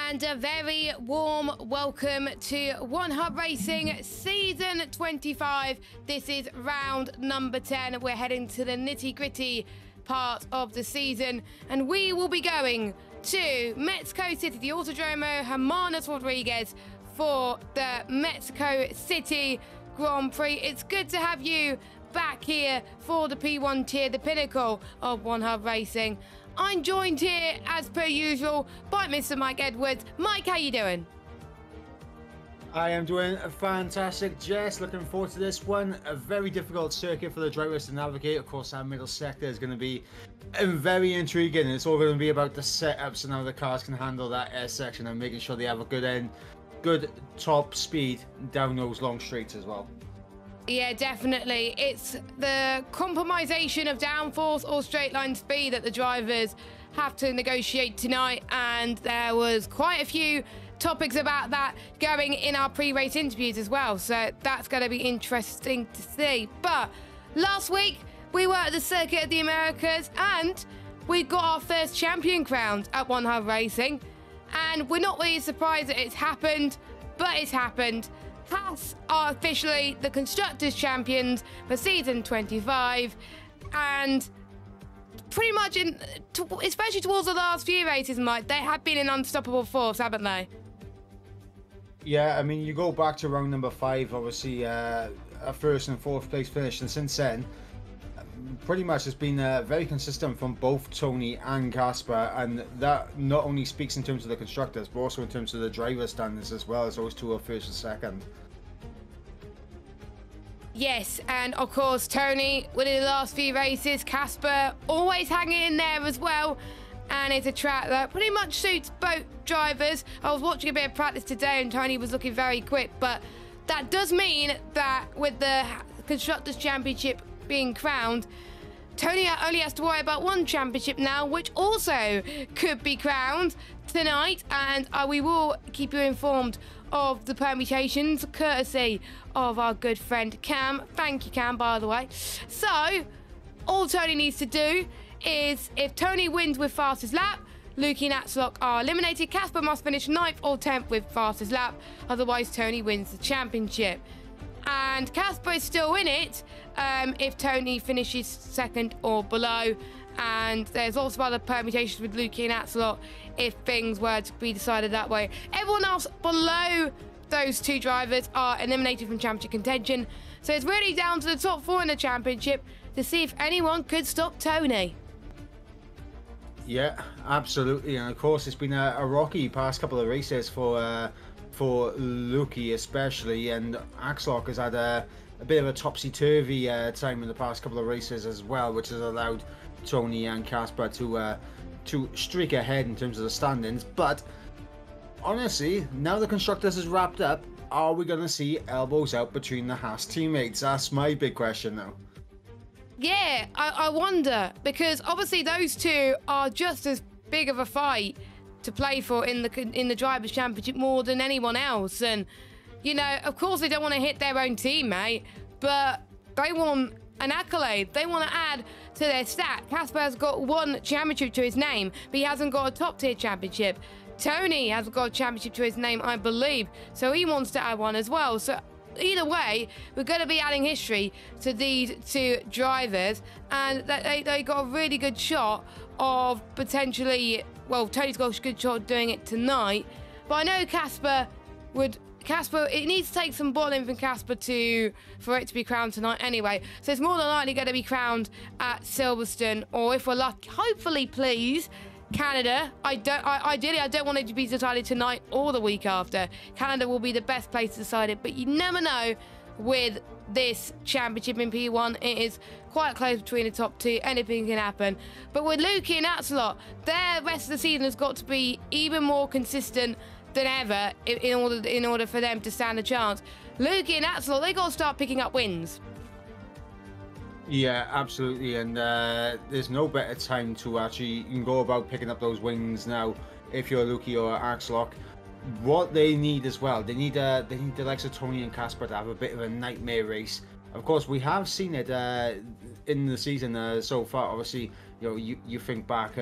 And a very warm welcome to One Hub Racing Season 25. This is round number 10. We're heading to the nitty-gritty part of the season, and we will be going to Mexico City, the Autodromo Hermanos Rodriguez, for the Mexico City Grand Prix. It's good to have you back here for the P1 tier, the pinnacle of One Hub Racing. I'm joined here, as per usual, by Mr. Mike Edwards. Mike, how you doing? I am doing fantastic, Jess. Looking forward to this one. A very difficult circuit for the drivers to navigate. Of course, our middle sector is going to be very intriguing. It's all going to be about the setups and how the cars can handle that S section and making sure they have a good top speed down those long straights as well. Yeah, definitely. It's the compromisation of downforce or straight line speed that the drivers have to negotiate tonight, and there was quite a few topics about that going in our pre-race interviews as well, so that's going to be interesting to see. But last week we were at the Circuit of the Americas and we got our first champion crowned at One Hub Racing, and we're not really surprised that it's happened, but it's happened. Haas are officially the Constructors' Champions for Season 25, and pretty much, especially towards the last few races, Mike, they have been an unstoppable force, haven't they? Yeah, I mean, you go back to round number 5, obviously a first and fourth place finish, and since then, pretty much has been very consistent from both Tony and Casper, and that not only speaks in terms of the constructors, but also in terms of the driver standings as well, as those two are first and second. Yes, and of course Tony winning the last few races, Casper always hanging in there as well, and it's a track that pretty much suits both drivers. I was watching a bit of practice today and Tony was looking very quick, but that does mean that with the Constructors' Championship being crowned, Tony only has to worry about one championship now, which also could be crowned tonight, and we will keep you informed of the permutations courtesy of our good friend Cam. Thank you, Cam, by the way. So all Tony needs to do is, if Tony wins with fastest lap, Lukey and Axlock are eliminated. Casper must finish 9th or 10th with fastest lap, otherwise Tony wins the championship. And Casper is still in it if Tony finishes 2nd or below. And there's also other permutations with Lukey and Axelot if things were to be decided that way. Everyone else below those two drivers are eliminated from championship contention. So it's really down to the top 4 in the championship to see if anyone could stop Tony. Yeah, absolutely. And of course, it's been a rocky past couple of races for Lukey especially, and Axlock has had a bit of a topsy-turvy time in the past couple of races as well, which has allowed Tony and Casper to streak ahead in terms of the standings. But honestly, now the Constructors is wrapped up, are we going to see elbows out between the Haas teammates? That's my big question now. Yeah, I wonder, because obviously those two are just as big of a fight to play for in the Drivers' Championship more than anyone else. And, you know, of course they don't want to hit their own teammate, but they want an accolade. They want to add to their stat. Casper has got one championship to his name, but he hasn't got a top-tier championship. Tony has got a championship to his name, I believe, so he wants to add one as well. So either way, we're going to be adding history to these two drivers, and they got a really good shot of potentially, well, Tony's got a good shot of doing it tonight, but I know Casper, it needs to take some balling from Casper for it to be crowned tonight anyway, so it's more than likely going to be crowned at Silverstone, or if we're lucky, hopefully, please, Canada. Ideally, I don't want it to be decided tonight or the week after. Canada will be the best place to decide it, but you never know with this championship in P1. It is quite close between the top 2. Anything can happen. But with Lukey and Axelot, their rest of the season has got to be even more consistent than ever in order for them to stand a chance. Lukey and Axelot, they got to start picking up wins. Yeah, absolutely, and there's no better time to actually go about picking up those wins now if you're Lukey or Axlock. What they need as well, they need the likes of Tony and Casper to have a bit of a nightmare race. Of course, we have seen it in the season so far. Obviously, you know, you think back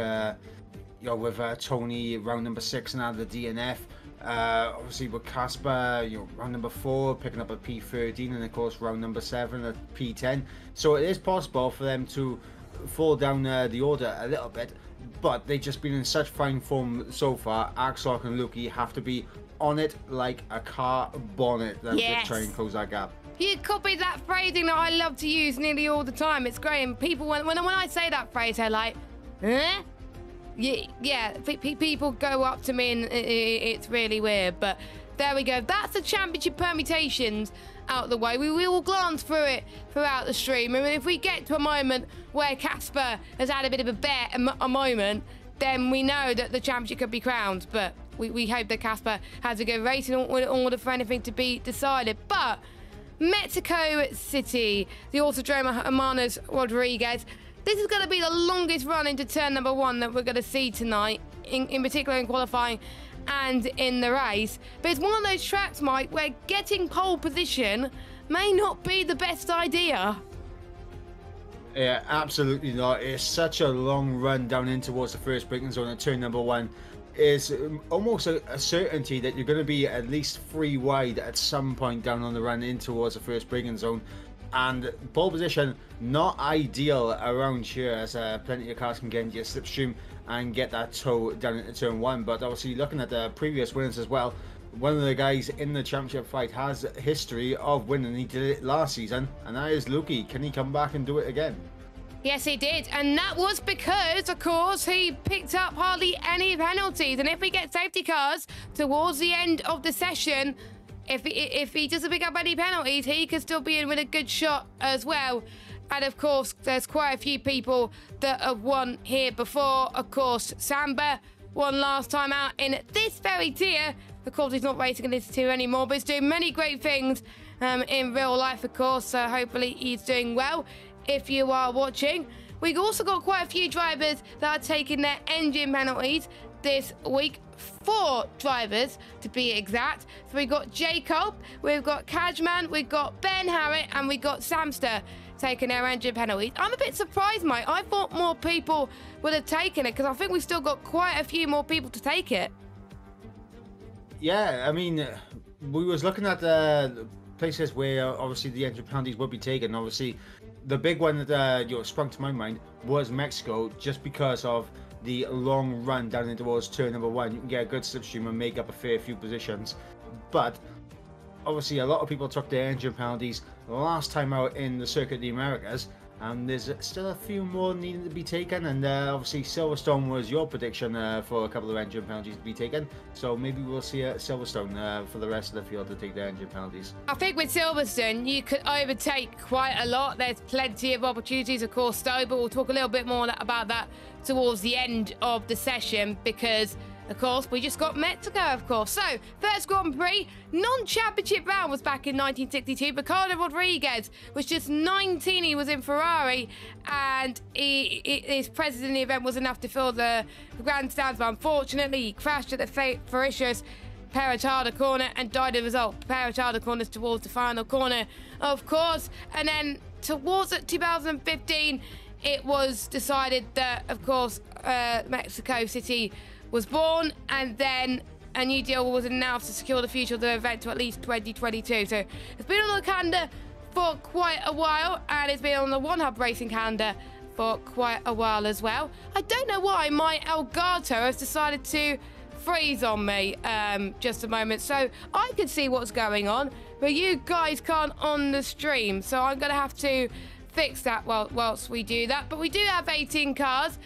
you know, with Tony round number 6 and out of the DNF. Obviously with Casper, you know, round number 4 picking up a P13, and of course round number 7 at P10. So it is possible for them to fall down the order a little bit, but they've just been in such fine form so far. Axlock and Luki have to be on it like a car bonnet to try and close that gap. You copied that phrasing that I love to use nearly all the time. It's great, and people, when I say that phrase, they're like, eh? Yeah, people go up to me and it's really weird, but there we go. That's the championship permutations out the way. We will glance through it throughout the stream. I mean, if we get to a moment where Casper has had a bit of a moment, then we know that the championship could be crowned, but we hope that Casper has a good race in order for anything to be decided. But Mexico City, the Autodromo Hermanos Rodriguez. This is going to be the longest run into turn number 1 that we're going to see tonight, in particular in qualifying and in the race. But it's one of those tracks, Mike, where getting pole position may not be the best idea. Yeah, absolutely not. It's such a long run down in towards the first braking zone at turn number 1. Is almost a certainty that you're going to be at least 3 wide at some point down on the run in towards the first braking zone. And pole position, not ideal around here, as plenty of cars can get into your slipstream and get that toe down into turn 1. But obviously, looking at the previous winners as well, one of the guys in the championship fight has a history of winning. He did it last season, and that is Luki. Can he come back and do it again? Yes, he did, and that was because, of course, he picked up hardly any penalties. And if we get safety cars towards the end of the session, if he doesn't pick up any penalties, he could still be in with a good shot as well. And of course, there's quite a few people that have won here before. Of course, Samba won last time out in this very tier. Of course, he's not racing in this tier anymore, but he's doing many great things in real life, of course. So hopefully he's doing well if you are watching. We've also got quite a few drivers that are taking their engine penalties this week. 4 drivers to be exact. So we've got Jacob, we've got Kajman, we've got Ben Harritt, and we've got Samster taking their engine penalties. I'm a bit surprised, mate. I thought more people would have taken it, because I think we've still got quite a few more people to take it. Yeah, I mean, we was looking at the places where obviously the engine penalties would be taken. Obviously, the big one that sprung to my mind was Mexico, just because of the long run down in towards turn number 1. You can get a good slipstream and make up a fair few positions. But obviously a lot of people took their engine penalties last time out in the Circuit of the Americas, and there's still a few more needing to be taken. And obviously Silverstone was your prediction for a couple of engine penalties to be taken, so maybe we'll see Silverstone for the rest of the field to take their engine penalties. I think with Silverstone you could overtake quite a lot. There's plenty of opportunities, of course, though, but we'll talk a little bit more about that towards the end of the session, because of course we just got Mexico, of course. So first Grand Prix, non-championship round, was back in 1962. Ricardo Rodriguez was just 19. He was in Ferrari, and his presence in the event was enough to fill the grandstands, but unfortunately he crashed at the ferocious Paratada corner and died as a result. Paratada corners towards the final corner, of course. And then towards 2015 it was decided that, of course, Mexico City was born, and then a new deal was announced to secure the future of the event to at least 2022. So it's been on the calendar for quite a while, and it's been on the One Hub Racing calendar for quite a while as well. I don't know why my Elgato has decided to freeze on me just a moment, so I can see what's going on, but you guys can't on the stream, so I'm gonna have to fix that whilst we do that. But we do have 18 cars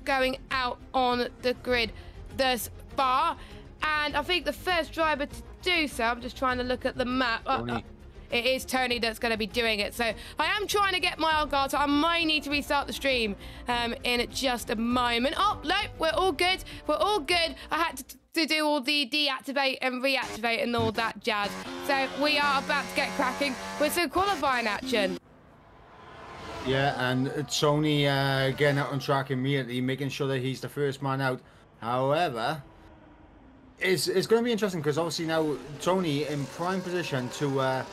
going out on the grid thus far, and I think the first driver to do so, I'm just trying to look at the map. It is Tony that's going to be doing it. So I am trying to get my Elgato. I might need to restart the stream in just a moment. Oh, no, we're all good. We're all good. I had to do all the deactivate and reactivate and all that jazz. So we are about to get cracking with some qualifying action. Yeah, and Tony getting out on track immediately, making sure that he's the first man out. However, it's going to be interesting, because obviously now Tony in prime position to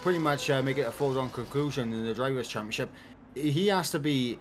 pretty much make it a foregone conclusion in the Drivers' Championship. He has to be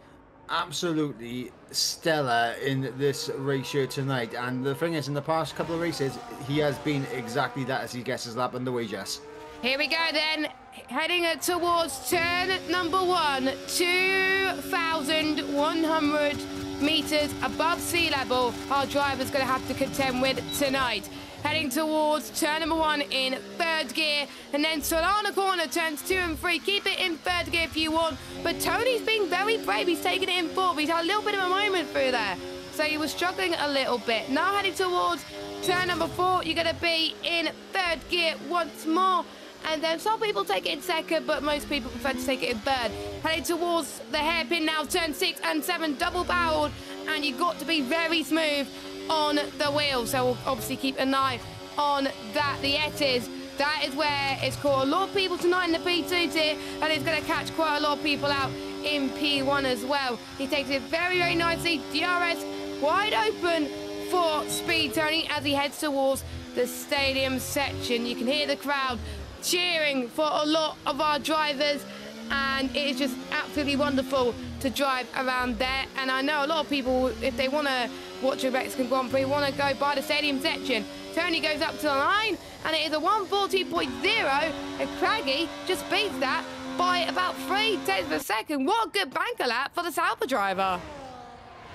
absolutely stellar in this race here tonight. And the thing is, in the past couple of races, he has been exactly that as he gets his lap underway, Jess. Here we go then, heading towards turn number 1, 2,100 meters above sea level. Our driver's going to have to contend with tonight. Heading towards turn number 1 in 3rd gear, and then Solana corner turns 2 and 3. Keep it in 3rd gear if you want, but Tony's being very brave. He's taking it in 4th. He's had a little bit of a moment through there, so he was struggling a little bit. Now heading towards turn number 4, you're going to be in 3rd gear once more. And then some people take it in 2nd, but most people prefer to take it in 3rd. Heading towards the hairpin now, turn 6 and 7, double-barreled, and you've got to be very smooth on the wheel. So we'll obviously keep an eye on that. The Etis, that is where it's caught a lot of people tonight in the P2 tier, and it's going to catch quite a lot of people out in P1 as well. He takes it very, very nicely. DRS wide open for Speed Tony as he heads towards the stadium section. You can hear the crowd cheering for a lot of our drivers, and it is just absolutely wonderful to drive around there. And I know a lot of people, if they want to watch a Mexican Grand Prix, want to go by the stadium section. Tony goes up to the line, and it is a 1:40.0, and Craggy just beats that by about 3/10 of a second. What a good banker lap for the Sauber driver.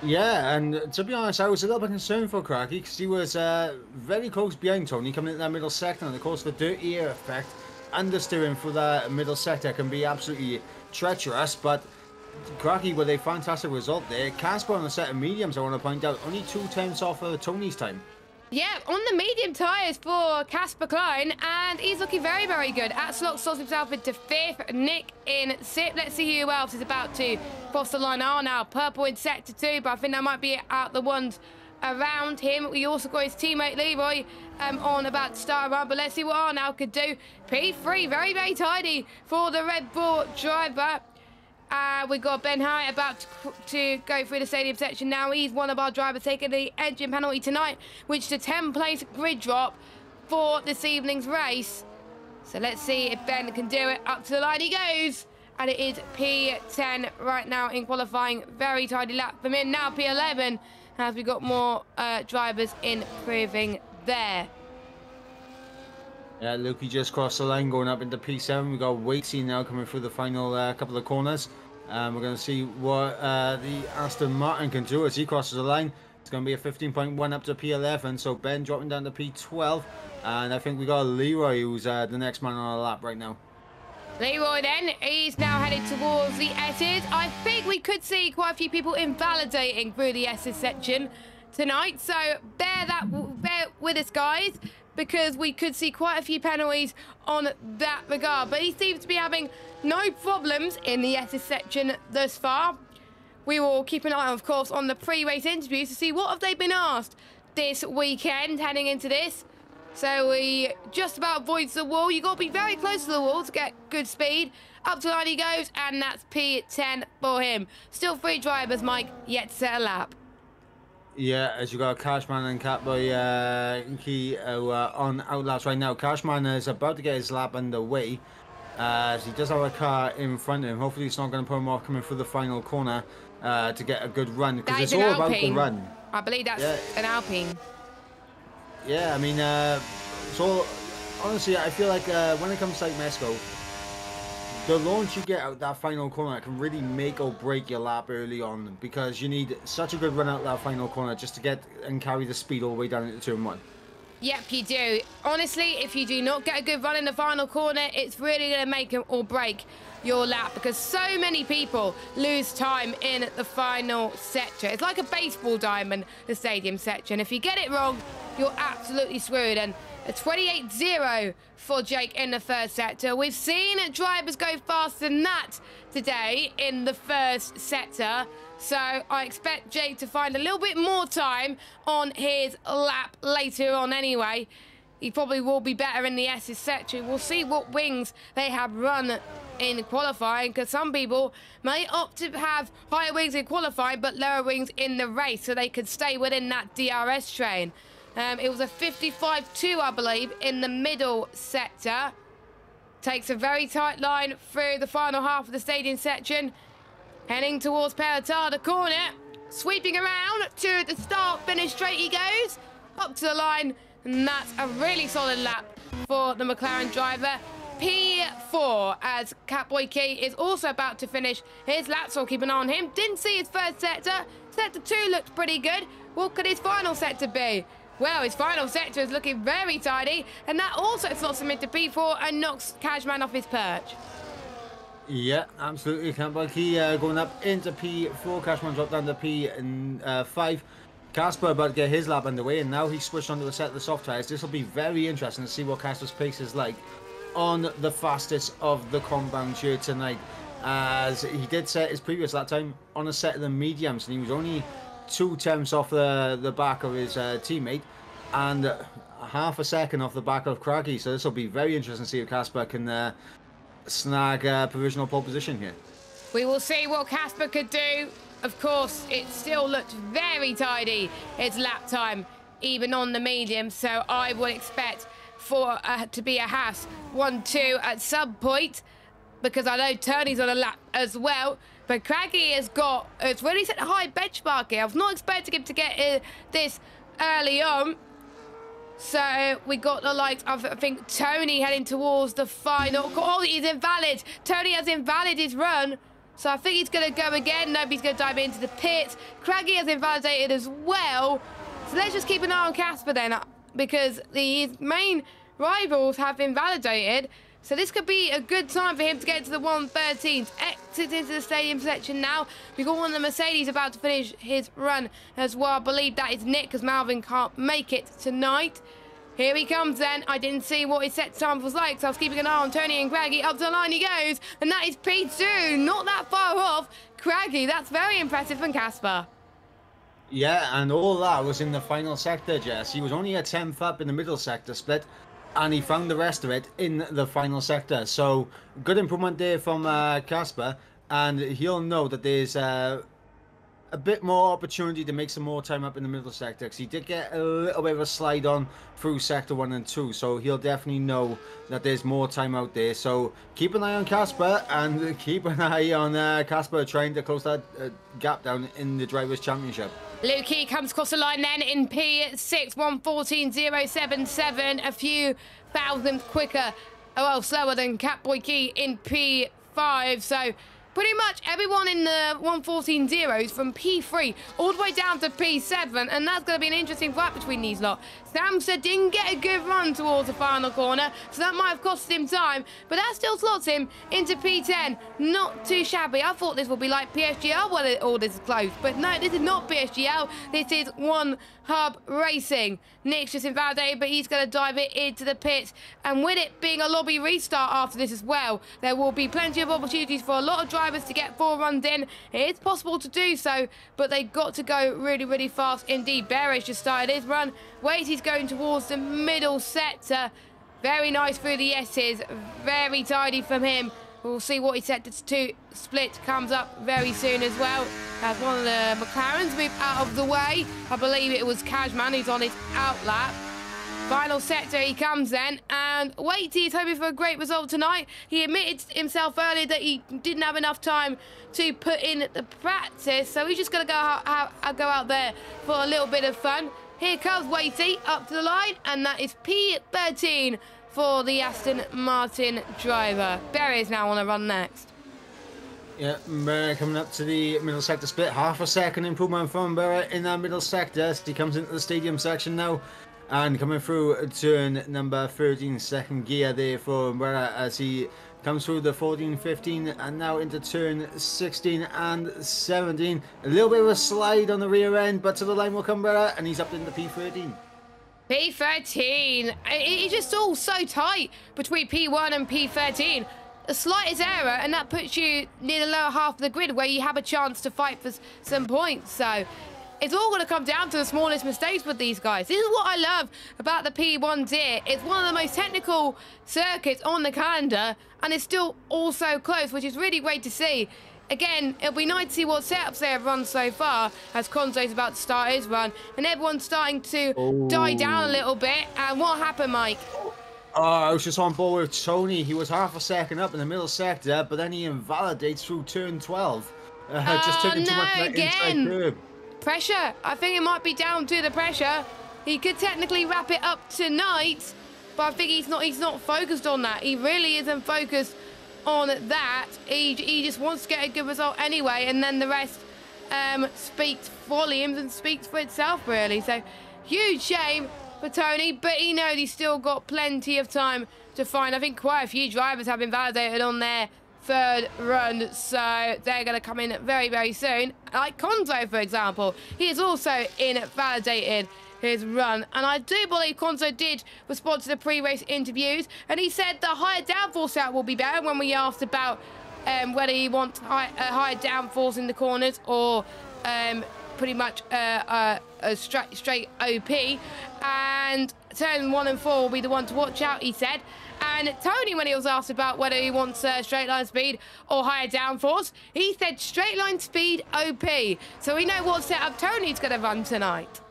Yeah, and to be honest, I was a little bit concerned for Craggy because he was very close behind Tony coming into that middle sector, and of course the dirty air effect understeering for that middle sector can be absolutely treacherous. But Craggy with a fantastic result there. Casper on a set of mediums, I want to point out, only 2/10 off of Tony's time. Yeah, on the medium tyres for Casper Klein, and he's looking very, very good. Axelock slots himself into 5th, Nick in 6th. Let's see who else is about to cross the line. Oh, now Purple in sector 2, but I think that might be out the ones around him. We also got his teammate Leroy on about to start around, but let's see what Arnold could do. P3, very, very tidy for the Red Bull driver. We've got Ben Hyatt about to go through the stadium section now. He's one of our drivers taking the engine penalty tonight, which is a 10-place grid drop for this evening's race. So let's see if Ben can do it. Up to the line he goes. And it is P10 right now in qualifying. Very tidy lap from him. Now P11 as we got more drivers improving there. Yeah, Lukey just crossed the line going up into P7. We've got Waitsy now coming through the final couple of corners. We're going to see what the Aston Martin can do as he crosses the line. It's going to be a 15.1 up to P11. So Ben dropping down to P12. And I think we got Leroy, who's the next man on our lap right now. Leroy then, he's now headed towards the S's. I think we could see quite a few people invalidating through the S's section tonight. So bear with us, guys, because we could see quite a few penalties on that regard. But he seems to be having no problems in the S's section thus far. We will keep an eye, of course, on the pre-race interviews to see what have they been asked this weekend heading into this. So we just about avoids the wall. You've got to be very close to the wall to get good speed. Up to the line he goes, and that's P10 for him. Still 3 drivers, Mike, yet to set a lap. Yeah, as you got Cashman and Catboy Key on outlaps right now. Cashman is about to get his lap underway as he does have a car in front of him. Hopefully it's not going to put him off coming through the final corner to get a good run, because it's all about the run. I believe that's an Alpine. Yeah, I mean, so honestly, I feel like when it comes to like Mexico, the launch you get out that final corner can really make or break your lap early on, because you need such a good run out that final corner just to get and carry the speed all the way down into turn 1. Yep, you do. Honestly, if you do not get a good run in the final corner, it's really going to make or break your lap, because so many people lose time in the final sector. It's like a baseball diamond, the stadium section. If you get it wrong, you're absolutely screwed. And a 28.0 for Jake in the first sector. We've seen drivers go faster than that today in the first sector. So I expect Jake to find a little bit more time on his lap later on anyway. He probably will be better in the S's sector. We'll see what wings they have run in qualifying, because some people may opt to have higher wings in qualifying but lower wings in the race, so they could stay within that DRS train. It was a 55.2, I believe, in the middle sector. Takes a very tight line through the final half of the stadium section. Heading towards Pelotada corner. Sweeping around to the start, finish straight he goes. Up to the line. And that's a really solid lap for the McLaren driver. P4 as Catboy Key is also about to finish his lap, so keep an eye on him. Didn't see his first sector. Sector 2 looked pretty good. What could his final sector be? Well, his final sector is looking very tidy, and that also slots him into P4 and knocks Cashman off his perch. Yeah, absolutely. Catboy Key going up into P4. Cashman dropped down to P5. Casper about to get his lap underway, and now he's switched onto a set of the soft tyres. This will be very interesting to see what Casper's pace is like on the fastest of the compound here tonight, as he did set his previous lap time on a set of the mediums, and he was only 2 tenths off the back of his teammate and half a second off the back of Craggy. So this will be very interesting to see if Casper can snag a provisional pole position here. We will see what Casper could do. Of course, it still looked very tidy, his lap time, even on the medium, so I would expect for to be a Haas 1-2 at some point, because I know Turney's on a lap as well. But Craggy has got, it's really set a high benchmark here. I was not expecting him to get this early on. So we got the likes of, I think, Tony heading towards the final. Oh, he's invalid. Tony has invalid his run. So I think he's going to go again. Nobody's going to dive into the pits. Craggy has invalidated as well. So let's just keep an eye on Casper then, because his main rivals have invalidated. So this could be a good time for him to get to the 113s. Exit into the stadium section now. We've got one of the Mercedes about to finish his run as well. I believe that is Nick, because Malvin can't make it tonight. Here he comes then. I didn't see what his set time was like, so I was keeping an eye on Tony and Craggy. Up to the line he goes, and that is P2. Not that far off Craggy. That's very impressive from Casper. Yeah, and all that was in the final sector, Jess. He was only a 10th up in the middle sector split, and he found the rest of it in the final sector. So good improvement there from Casper, and he'll know that there's a bit more opportunity to make some more time up in the middle sector, because he did get a little bit of a slide on through sector 1 and 2, so he'll definitely know that there's more time out there. So keep an eye on Casper, and keep an eye on Casper trying to close that gap down in the Drivers' Championship. Lukey comes across the line then in P6, 1:14.077, a few thousandths quicker, well, slower than Catboy Key in P5. So pretty much everyone in the 1:14 zeros from P3 all the way down to P7, and that's going to be an interesting fight between these lot. Samsa didn't get a good run towards the final corner, so that might have costed him time, but that still slots him into P10. Not too shabby. I thought this would be like PSGL when all this is close, but no, this is not PSGL. This is One Hub Racing. Nick's just invalidated, but he's going to dive it into the pits, and with it being a lobby restart after this as well, there will be plenty of opportunities for a lot of drivers to get 4 runs in. It is possible to do so, but they've got to go really, really fast indeed. Bearish just started his run. He's going towards the middle sector. Very nice through the S's. Very tidy from him. We'll see what he set to split comes up very soon as well. As one of the McLarens moved out of the way. I believe it was Cashman who's on his out lap. Final sector he comes then, and Waity is hoping for a great result tonight. He admitted himself earlier that he didn't have enough time to put in the practice, so he's just going to go out there for a little bit of fun. Here comes Waity up to the line, and that is P13 for the Aston Martin driver. Berry is now on a run next. Yeah, Berra coming up to the middle sector split. Half a second improvement from Berra in that middle sector. He comes into the stadium section now. And coming through turn number 13, second gear there for Berra as he comes through the 14, 15, and now into turn 16 and 17. A little bit of a slide on the rear end, but to the line will come Berra, and he's up into P13. P13. It's just all so tight between P1 and P13. The slightest error, and that puts you near the lower half of the grid where you have a chance to fight for some points. So it's all going to come down to the smallest mistakes with these guys. This is what I love about the P1 tier. It's one of the most technical circuits on the calendar, and it's still also close, which is really great to see. Again, it'll be nice to see what setups they have run so far, as Konzo's about to start his run, and everyone's starting to die down a little bit. And what happened, Mike? I was just on board with Tony. He was half a second up in the middle sector, but then he invalidates through turn 12. Just Oh taking too much of no, that inside again! curb. Pressure. I think it might be down to the pressure. He could technically wrap it up tonight, but I think he's not focused on that. He really isn't focused on that. He just wants to get a good result anyway, and then the rest speaks volumes and speaks for itself, really. So, huge shame for Tony, but he knows he's still got plenty of time to find. I think quite a few drivers have been validated on their third run, so they're going to come in very, very soon. Like Conzo, for example, he is also invalidated his run, and I do believe Conzo did respond to the pre-race interviews, and he said the higher downforce out will be better when we asked about whether he wants higher downforce in the corners or pretty much a straight OP, and turn 1 and 4 will be the one to watch out, he said. And Tony, when he was asked about whether he wants straight line speed or higher downforce, he said straight line speed OP. So we know what setup Tony's going to run tonight.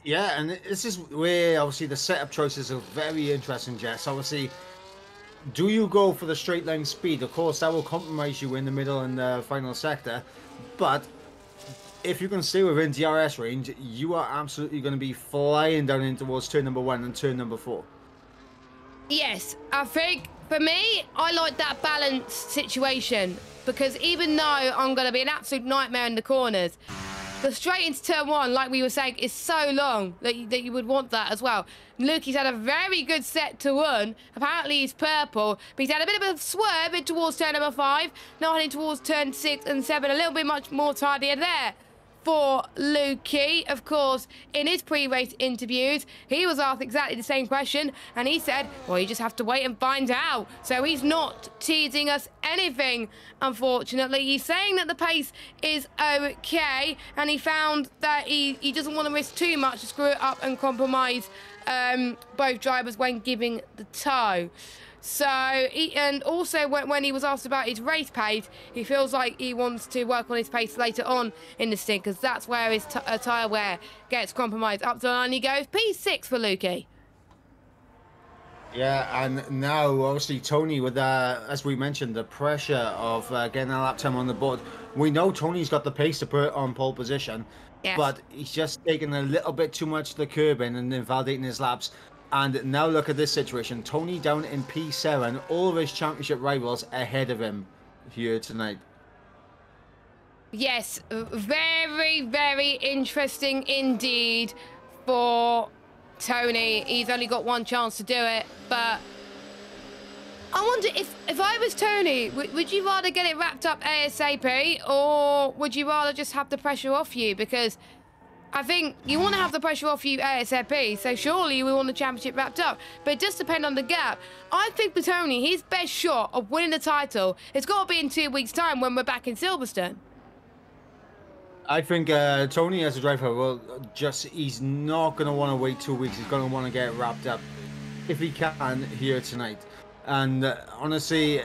Yeah, and this is where obviously the setup choices are very interesting, Jess. Obviously, do you go for the straight line speed? Of course, that will compromise you in the middle and the final sector, but if you can stay within DRS range, you are absolutely going to be flying down in towards turn number 1 and turn number 4. Yes, I think for me, I like that balanced situation, because even though I'm going to be an absolute nightmare in the corners, the straight into turn 1, like we were saying, is so long that you would want that as well. Lukey's had a very good set to 1. Apparently he's purple, but he's had a bit of a swerve in towards turn number 5, now heading towards turn 6 and 7, a little bit much more tidier there for Lukey. Of course, in his pre-race interviews, he was asked exactly the same question, and he said, well, you just have to wait and find out. So he's not teasing us anything, unfortunately. He's saying that the pace is okay, and he found that he doesn't want to risk too much to screw it up and compromise both drivers when giving the tow. So, and also when he was asked about his race pace, he feels like he wants to work on his pace later on in the stint, because that's where his tyre wear gets compromised. Up to the line he goes. P6 for Lukey. Yeah, and now obviously Tony, with as we mentioned, the pressure of getting a lap time on the board. We know Tony's got the pace to put on pole position, yes, but he's just taking a little bit too much to the curb in and invalidating his laps. And now look at this situation. Tony down in P7, all of his championship rivals ahead of him here tonight. Yes, very, very interesting indeed for Tony. He's only got one chance to do it, but I wonder if I was Tony, would you rather get it wrapped up ASAP, or would you rather just have the pressure off you? Because I think you want to have the pressure off you ASAP, so surely we want the championship wrapped up. But it does depend on the gap. I think for Tony, his best shot of winning the title, it's got to be in 2 weeks' time when we're back in Silverstone. I think Tony as a driver will he's not going to want to wait 2 weeks. He's going to want to get it wrapped up if he can here tonight. And honestly,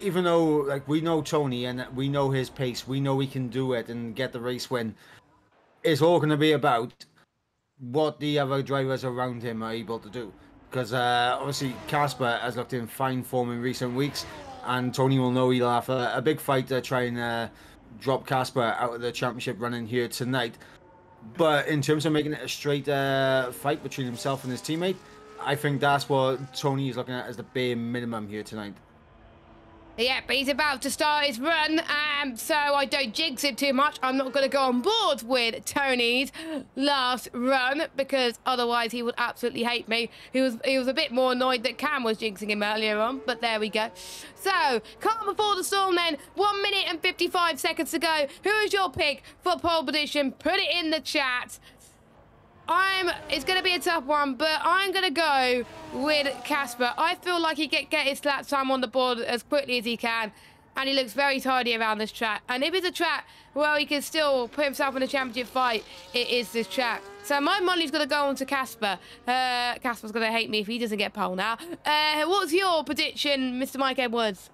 even though like we know Tony and we know his pace, we know he can do it and get the race win, it's all going to be about what the other drivers around him are able to do. Because obviously Casper has looked in fine form in recent weeks, and Tony will know he'll have a big fight to try and drop Casper out of the championship running here tonight. But in terms of making it a straight fight between himself and his teammate, I think that's what Tony is looking at as the bare minimum here tonight. Yeah, but he's about to start his run, so I don't jinx it too much. I'm not going to go on board with Tony's last run, because otherwise he would absolutely hate me. He was a bit more annoyed that Cam was jinxing him earlier on, but there we go. So, calm before the storm then. 1 minute and 55 seconds to go. Who is your pick for pole position? Put it in the chat. It's going to be a tough one, but I'm going to go with Casper. I feel like he get his lap time on the board as quickly as he can, and he looks very tidy around this track. And if it's a track where he can still put himself in a championship fight, it is this track. So my money's going to go on to Casper. Casper's going to hate me if he doesn't get pole now. What's your prediction, Mr. Mike Edwards?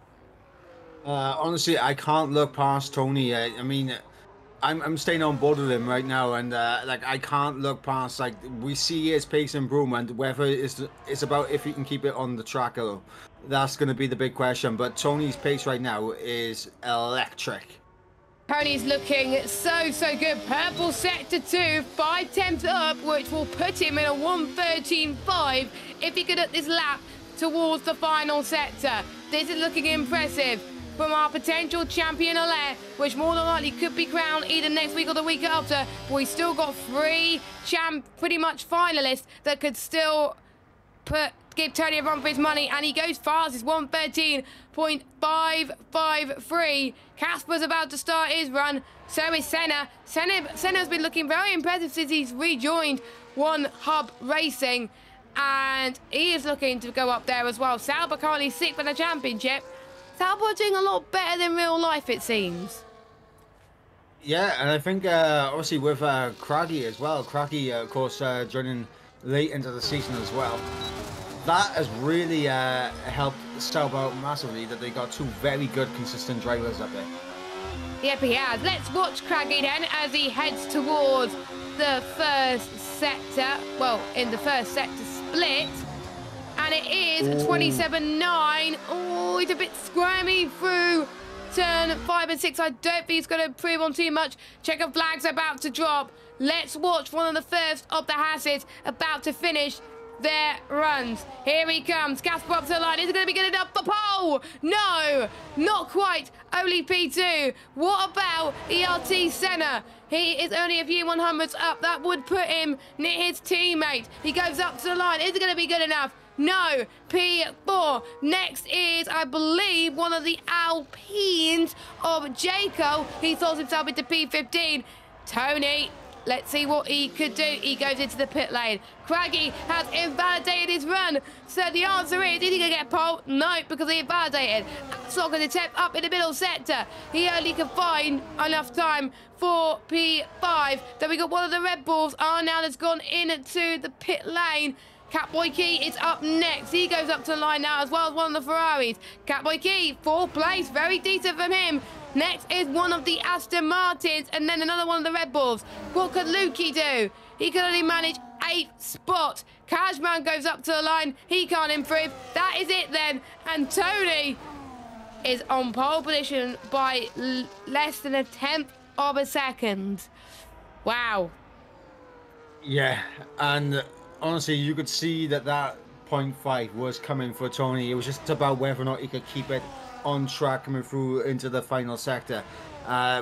Honestly, I can't look past Tony. I mean, I'm staying on board with him right now, and like I can't look past, like, we see his pace improvement. Whether it's about if he can keep it on the track, or that's going to be the big question. But Tony's pace right now is electric. Tony's looking so good. Purple sector 2, 5/10 up, which will put him in a 1:13.5 if he could at this lap towards the final sector. This is looking impressive from our potential champion-elect, which more than likely could be crowned either next week or the week after. But we still got 3 pretty much finalists that could still give Tony a run for his money, and he goes fast. It's 1:13.553. Casper's about to start his run. So is Senna. Senna's been looking very impressive since he's rejoined One Hub Racing, and he is looking to go up there as well. Sauber currently 6th for the championship. Sauber doing a lot better than real life, it seems. Yeah, and I think obviously with Craggy as well. Craggy, of course, joining late into the season as well. That has really helped Sauber out massively, that they got 2 very good, consistent drivers up there. Yep, he has. Let's watch Craggy then as he heads towards the first sector. Well, in the first sector split. And it is 27.9. Oh, he's a bit squirmy through turn 5 and 6. I don't think he's going to improve on too much. Checker flag's about to drop. Let's watch one of the first of the Hasses about to finish their runs. Here he comes. Casper up to the line. Is it going to be good enough for pole? No, not quite. Only P2. What about ERT Senna? He is only a few 100s up. That would put him near his teammate. He goes up to the line. Is it going to be good enough? No, P4. Next is, I believe, one of the Alpines of Jaco. He throws himself into P15. Tony, let's see what he could do. He goes into the pit lane. Craggy has invalidated his run. So the answer is he going to get pole? No, because he invalidated. Slog an attempt up in the middle sector. He only can find enough time for P5. Then we got one of the Red Bulls. Arnold has gone into the pit lane. Catboy Key is up next. He goes up to the line now as well as one of the Ferraris. Catboy Key, 4th place. Very decent from him. Next is one of the Aston Martins and then another one of the Red Bulls. What could Lukey do? He could only manage 8th spot. Cashman goes up to the line. He can't improve. That is it then. And Tony is on pole position by less than 1/10 of a second. Wow. Yeah, and honestly, you could see that 0.5 was coming for Tony. It was just about whether or not he could keep it on track coming through into the final sector,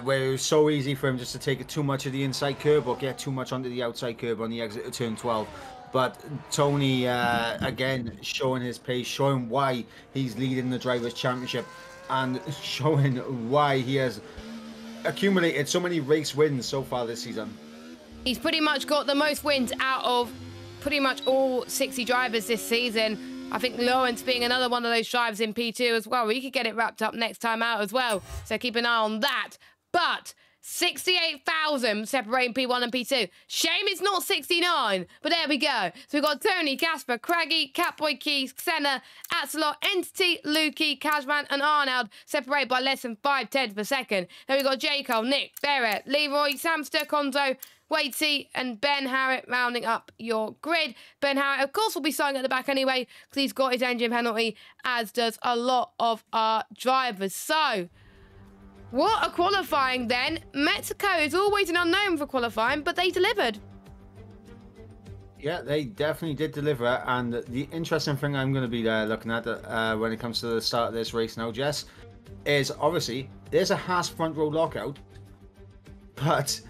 where it was so easy for him just to take it too much of the inside curb or get too much onto the outside curb on the exit of turn 12. But Tony, again, showing his pace, showing why he's leading the Drivers' Championship, and showing why he has accumulated so many race wins so far this season. He's pretty much got the most wins out of pretty much all 60 drivers this season. I think Lawrence being another one of those drivers in P2 as well. We could get it wrapped up next time out as well. So keep an eye on that. But 68,000 separating P1 and P2. Shame it's not 69, but there we go. So we've got Tony, Casper, Craggy, Catboy Keys, Senna, Axelot, Entity, Lukey, Cashman, and Arnold separated by less than 5/10 per second. Then we've got Jacob, Nick, Barrett, Leroy, Samster, Konzo, Waitsy, and Ben Harriet rounding up your grid. Ben Harriet, of course, will be starting at the back anyway because he's got his engine penalty, as does a lot of our drivers. So, what a qualifying then. Mexico is always an unknown for qualifying, but they delivered. Yeah, they definitely did deliver. And the interesting thing I'm going to be looking at when it comes to the start of this race now, Jess, is obviously there's a Haas front row lockout, but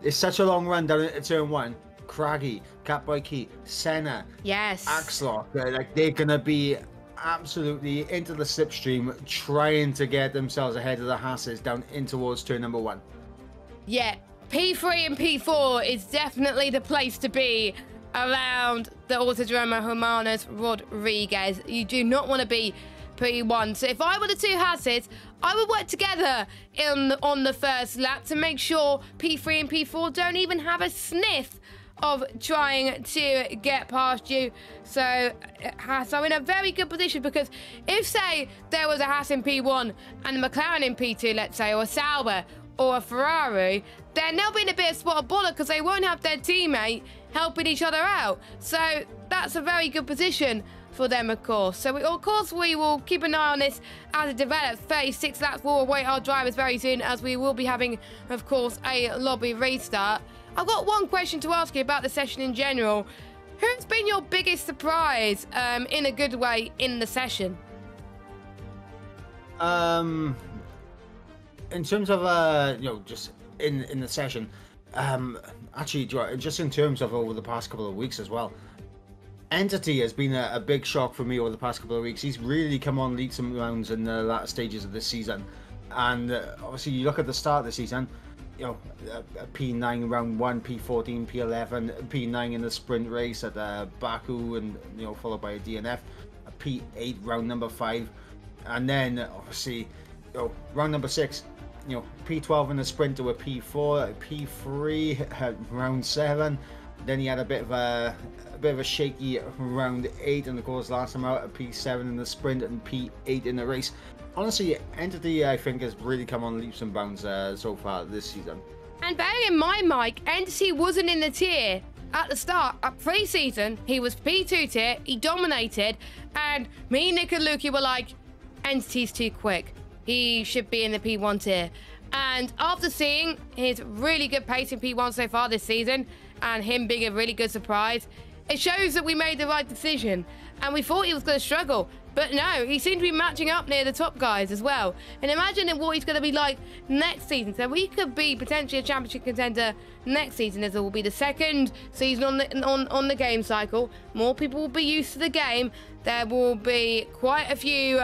it's such a long run down into turn 1. Craggy, Catboy Key, Senna, yes, Axelot, like they're going to be absolutely into the slipstream, trying to get themselves ahead of the Hasses down in towards turn number 1. Yeah, P3 and P4 is definitely the place to be around the Autodromo Hermanos Rodriguez. You do not want to be P1. So if I were the 2 Hasses, I would work together on the first lap to make sure P3 and P4 don't even have a sniff of trying to get past you. So in a very good position, because if, say, there was a Haas in P1 and a McLaren in P2, let's say, or a Sauber, or a Ferrari, then they'll be in a bit of spot of bother because they won't have their teammate helping each other out. So that's a very good position for them, of course. So we will keep an eye on this as it develops. 36 laps will await our drivers very soon, as we will be having, of course, a lobby restart. I've got one question to ask you about the session in general. Who's been your biggest surprise, in a good way, in the session? In terms of just in the session, actually, just in terms of over the past couple of weeks as well, Entity has been a big shock for me over the past couple of weeks. He's really come on leaps and rounds in the latter stages of this season, and obviously you look at the start of the season, a P9 round 1, P14, P11, P9 in the sprint race at Baku, and followed by a DNF, a P8 round number 5, and then obviously round number 6, P12 in the sprint to a P4, a P3 round 7. Then he had a bit of a shaky round 8, and of course last time out a P7 in the sprint and P8 in the race. Honestly, Entity, I think, has really come on leaps and bounds so far this season. And bearing in mind, Mike, Entity wasn't in the tier at the start. At pre-season, he was P2 tier, he dominated, and me, Nick, and Lukey were like, Entity's too quick. He should be in the P1 tier. And after seeing his really good pace in P1 so far this season, and him being a really good surprise, it shows that we made the right decision. And we thought he was going to struggle, but no, he seemed to be matching up near the top guys as well. And imagine what he's going to be like next season. So we could be potentially a championship contender next season, as it will be the second season on the game cycle. More people will be used to the game. There will be quite a few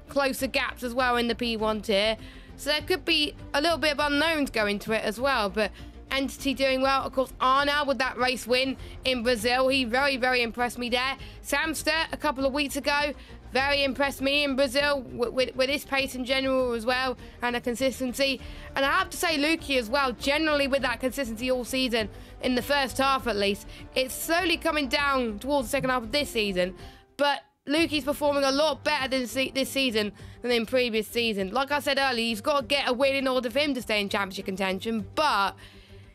closer gaps as well in the P1 tier. So there could be a little bit of unknowns going to it as well, but Entity doing well. Of course, Arna with that race win in Brazil. He very, very impressed me there. Samster a couple of weeks ago, very impressed me in Brazil with his pace in general as well, and a consistency. And I have to say Lukey as well, generally with that consistency all season, in the first half at least. It's slowly coming down towards the second half of this season, but Lukey's performing a lot better this season than in previous season. Like I said earlier, he's got to get a win in order for him to stay in championship contention, but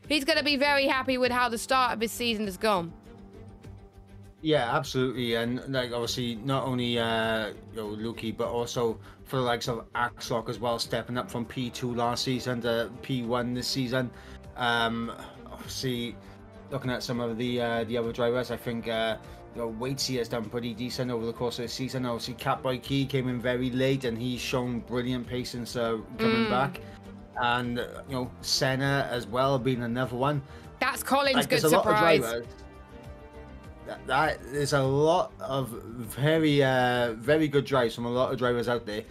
he's going to be very happy with how the start of his season has gone. Yeah, absolutely. And like obviously not only Lukey, but also for the likes of Axlock as well, stepping up from P2 last season to P1 this season. Obviously looking at some of the other drivers, I think Waitsy has done pretty decent over the course of the season. Obviously Catboy Key came in very late, and he's shown brilliant pace since coming back. And Senna as well being another one. That's Colin's good surprise. There's a lot of very good drives from a lot of drivers out there,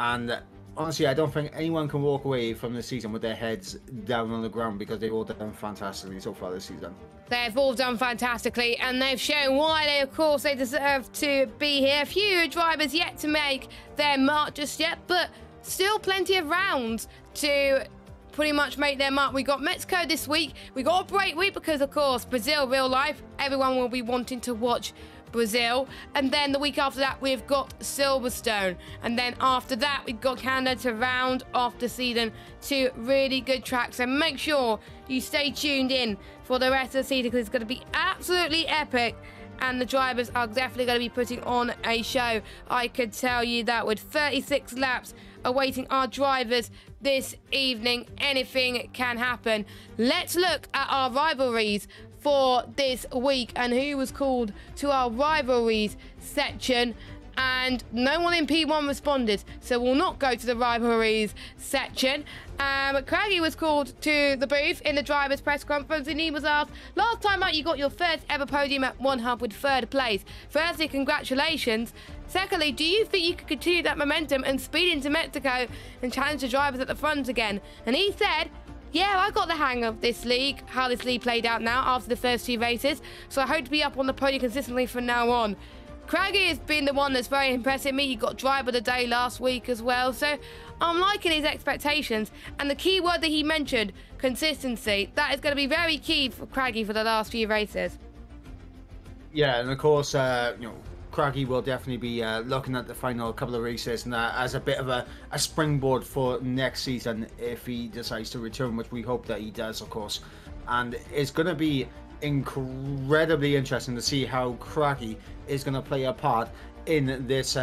and honestly I don't think anyone can walk away from the season with their heads down on the ground, because they've all done fantastically so far this season. They've all done fantastically, and they've shown why they deserve to be here. Few drivers yet to make their mark just yet, but still plenty of rounds to pretty much make their mark. We got Mexico this week. We got a break week because, of course, Brazil, real life. Everyone will be wanting to watch Brazil. And then the week after that, we've got Silverstone. And then after that, we've got Canada to round off the season. 2 really good tracks. So make sure you stay tuned in for the rest of the season, because it's going to be absolutely epic. And the drivers are definitely going to be putting on a show. I could tell you that, with 36 laps awaiting our drivers this evening, anything can happen. Let's look at our rivalries for this week and who was called to our rivalries section. And no one in P1 responded, so we'll not go to the rivalries section. Craggy was called to the booth in the driver's press conference, and he was asked, last time out you got your first ever podium at One Hub with 3rd place. Firstly, congratulations. Secondly, do you think you could continue that momentum and speed into Mexico and challenge the drivers at the front again? And he said, yeah, I got the hang of this league, how this league played out now after the first 2 races, so I hope to be up on the podium consistently from now on. Craggy has been the one that's very impressing me. He got driver of the day last week as well, so I'm liking his expectations. And the key word that he mentioned, consistency, that is going to be very key for Craggy for the last few races. Yeah, and of course, Craggy will definitely be looking at the final couple of races and as a bit of a springboard for next season if he decides to return, which we hope that he does, of course. And it's going to be incredibly interesting to see how Craggy is going to play a part in this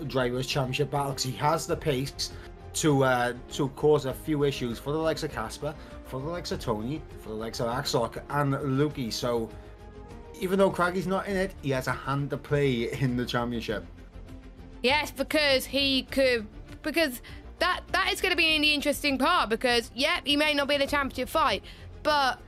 drivers' championship battle, because he has the pace to cause a few issues for the likes of Casper, for the likes of Tony, for the likes of Axlock and Lukey. So even though Craggy's not in it, he has a hand to play in the championship. Yes, because that is going to be the interesting part, because yeah, he may not be in a championship fight, but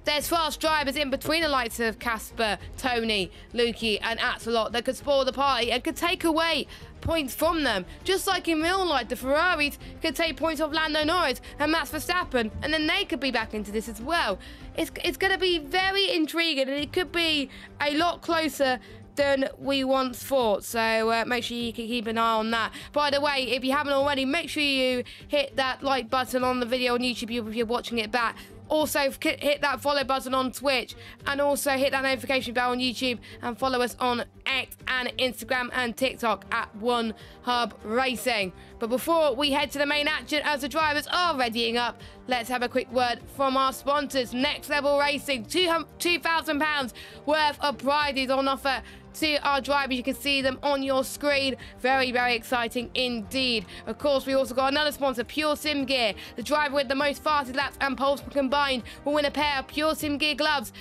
there's fast drivers in between the likes of Casper, Tony, Lukey and Axelot that could spoil the party and could take away points from them. Just like in real life, the Ferraris could take points off Lando Norris and Max Verstappen, and then they could be back into this as well. It's going to be very intriguing, and it could be a lot closer than we once thought, so make sure you can keep an eye on that. By the way, if you haven't already, make sure you hit that like button on the video on YouTube if you're watching it back. Also, hit that follow button on Twitch, and also hit that notification bell on YouTube, and follow us on X and Instagram and TikTok at One Hub Racing. But before we head to the main action as the drivers are readying up, let's have a quick word from our sponsors. Next Level Racing, £2,000 worth of prizes on offer to our drivers. You can see them on your screen. Very, very exciting indeed. Of course, we also got another sponsor, Pure Sim Gear. The driver with the most fastest laps and poles combined will win a pair of Pure Sim Gear gloves,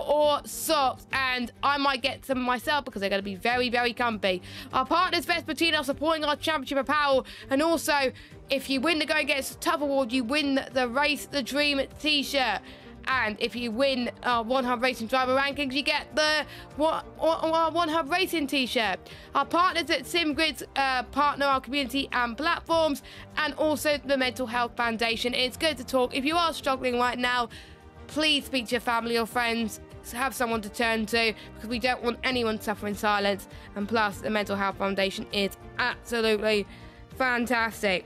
or socks, and I might get some myself because they're going to be very, very comfy. Our partners Vespertine are supporting our championship apparel, and also if you win the Go and Get Tough award, you win the Race the Dream t-shirt. And if you win One Hub Racing driver rankings, you get the One Hub Racing t-shirt. Our partners at SimGrids partner our community and platforms, and also the Mental Health Foundation. It's good to talk. If you are struggling right now, please speak to your family or friends. Have someone to turn to, because we don't want anyone suffering silence. And plus, the Mental Health Foundation is absolutely fantastic.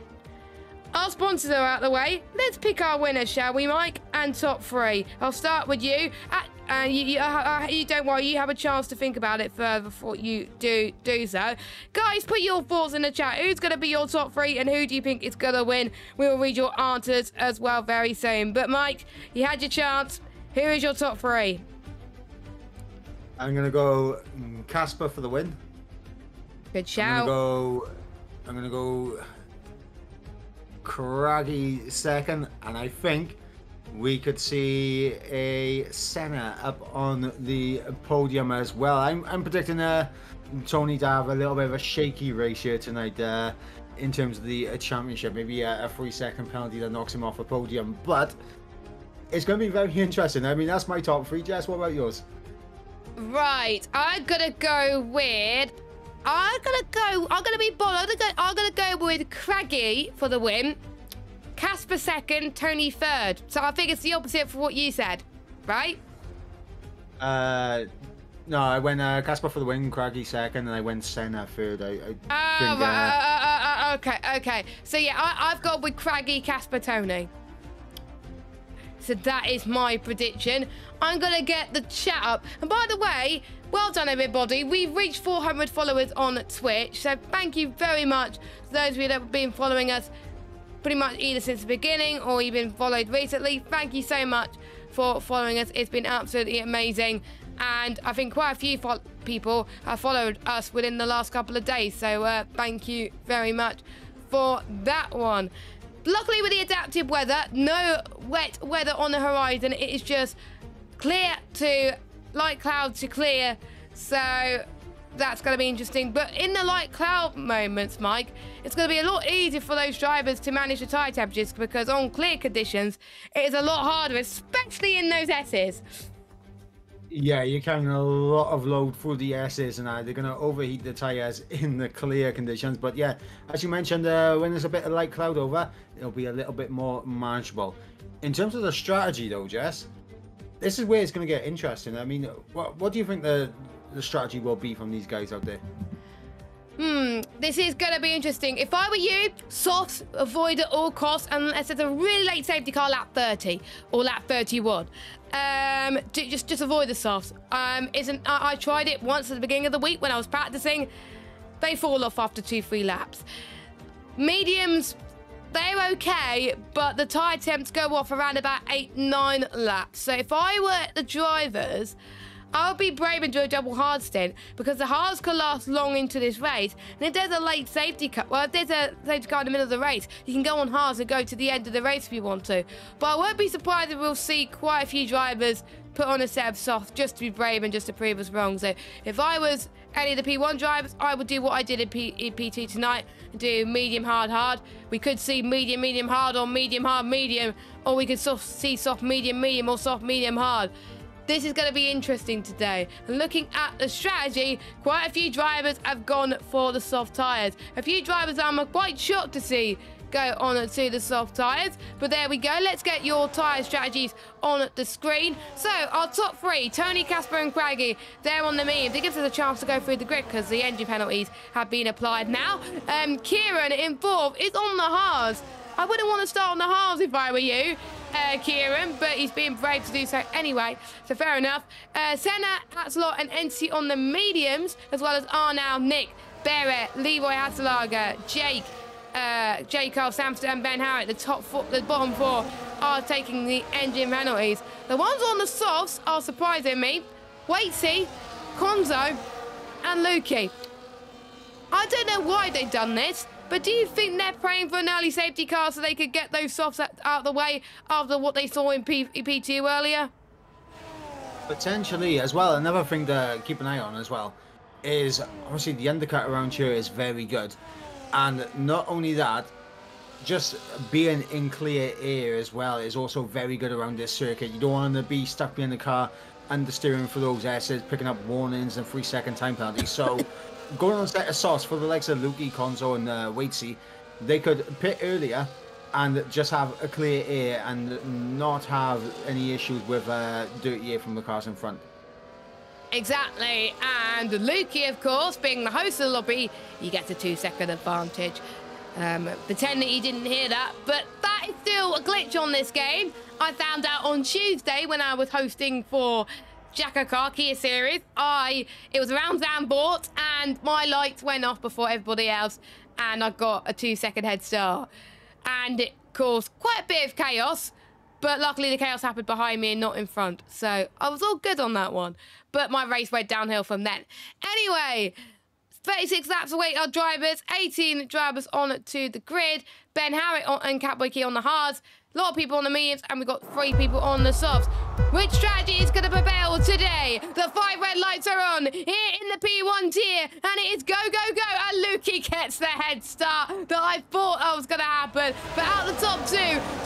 Our sponsors are out of the way. Let's pick our winners, shall we, Mike? And top three. I'll start with you. And you don't worry, you have a chance to think about it further before you do so. Guys, put your thoughts in the chat. Who's going to be your top three, and who do you think is going to win? We will read your answers as well very soon. But Mike, you had your chance. Who is your top three? I'm going to go Casper for the win. Good shout. I'm going to go Craggy second, and I think we could see a Senna up on the podium as well. I'm predicting Tony to have a little bit of a shaky race here tonight in terms of the championship. Maybe a 3-second penalty that knocks him off the podium, but it's going to be very interesting. I mean, that's my top three. Jess, what about yours? Right, I'm gonna go with. I'm gonna be bold. I'm gonna go with Craggy for the win, Casper second, Tony third. So I think it's the opposite for what you said, right? No, I went Casper for the win, Craggy second, and I went Senna third. Okay. So yeah, I've got with Craggy, Casper, Tony. So that is my prediction. I'm going to get the chat up. And by the way, well done, everybody. We've reached 400 followers on Twitch. So thank you very much to those of you that have been following us pretty much either since the beginning or even followed recently. Thank you so much for following us. It's been absolutely amazing. And I think quite a few people have followed us within the last couple of days. So thank you very much for that one. Luckily, with the adaptive weather, no wet weather on the horizon. It is just clear to light cloud to clear. So that's going to be interesting. But in the light cloud moments, Mike, it's going to be a lot easier for those drivers to manage the tyre temperatures, because on clear conditions, it is a lot harder, especially in those S's. Yeah, you're carrying a lot of load through the S's, and they're going to overheat the tyres in the clear conditions. But yeah, as you mentioned, when there's a bit of light cloud over, it'll be a little bit more manageable. In terms of the strategy, though, Jess, this is where it's going to get interesting. I mean, what do you think the strategy will be from these guys out there? This is going to be interesting. If I were you, softs, avoid at all costs, unless it's a really late safety car, lap 30 or lap 31. Just avoid the softs. I tried it once at the beginning of the week when I was practicing. They fall off after 2-3 laps. Mediums, they're okay, but the tyre temps go off around about 8-9 laps. So if I were the drivers, I would be brave and do a double hard stint, because the hards can last long into this race. And if there's a late safety car, well, if there's a safety car in the middle of the race, you can go on hards and go to the end of the race if you want to. But I won't be surprised if we'll see quite a few drivers put on a set of softs just to be brave and just to prove us wrong. So if I was any of the P1 drivers, I would do what I did in P2 tonight and do medium, hard, hard. We could see medium, medium, hard, or medium, hard, medium, or we could see soft, medium, medium, or soft, medium, hard. This is going to be interesting today. And looking at the strategy, quite a few drivers have gone for the soft tyres. A few drivers I'm quite shocked to see go on to the soft tyres. But there we go. Let's get your tyre strategies on the screen. So our top three, Tony, Casper and Craggy, they're on the mediums. It gives us a chance to go through the grid because the engine penalties have been applied now. Kieran in fourth is on the hards. I wouldn't want to start on the halves if I were you, Kieran, but he's being brave to do so anyway, so fair enough. Senna, Hatzlot and NC on the mediums, as well as Arnow, Nick, Barrett, Leroy Hatzelager, Jake, Cole, Samster and Ben Harriet. The bottom four are taking the engine penalties. The ones on the softs are surprising me. Waitsy, Konzo and Lukey. I don't know why they've done this, but do you think they're praying for an early safety car so they could get those softs out of the way after what they saw in P2 earlier? Potentially as well. Another thing to keep an eye on as well is obviously the undercut around here is very good. And not only that, just being in clear air as well is also very good around this circuit. You don't want to be stuck behind the car understeering for those S's, picking up warnings and 3-second time penalties. So going on a set of softs for the likes of Lukey, Konzo and Waitsy, they could pit earlier and just have a clear air and not have any issues with dirty air from the cars in front. Exactly, and Lukey, of course, being the host of the lobby, he gets a 2-second advantage. Pretend that you didn't hear that, but that is still a glitch on this game. I found out on Tuesday when I was hosting for Jack-A-Car Kia Series. It was around Zambort, and my lights went off before everybody else, and I got a 2-second head start. And it caused quite a bit of chaos, but luckily the chaos happened behind me and not in front. So I was all good on that one, but my race went downhill from then. Anyway, 36 laps await our drivers, 18 drivers on to the grid, Ben Harriet and Catboy Key on the hards, a lot of people on the mediums, and we've got 3 people on the softs. Which strategy is going to prevail today? The 5 red lights are on here in the P1 tier, and it is go, go, go, and Lukey gets the head start that I thought was going to happen. But out the top 2,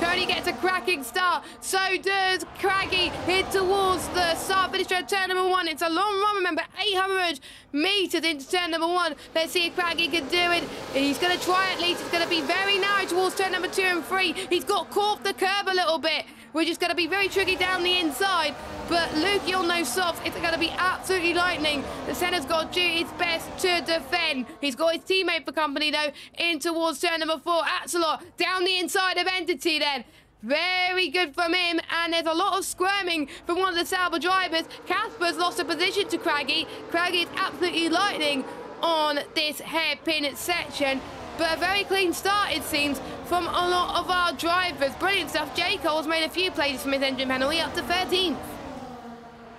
Tony gets a cracking start. So does Craggy, head towards the start finish at turn number 1. It's a long run, remember, 800 meters into turn number 1. Let's see if Craggy can do it. He's going to try at least. It's going to be very narrow towards turn number 2 and 3. He's got caught the curb a little bit, which is going to be very tricky down the inside. But Lukey on those softs, it's going to be absolutely lightning. The Senna's got to do his best to defend. He's got his teammate for company, though, in towards turn number 4. Axelot down the inside of Entity then. Very good from him, and there's a lot of squirming from one of the Sauber drivers. Casper's lost a position to Craggy. Craggy is absolutely lightning on this hairpin section. But a very clean start, it seems, from a lot of our drivers. Brilliant stuff. J. Cole's made a few plays from his engine penalty up to 13th.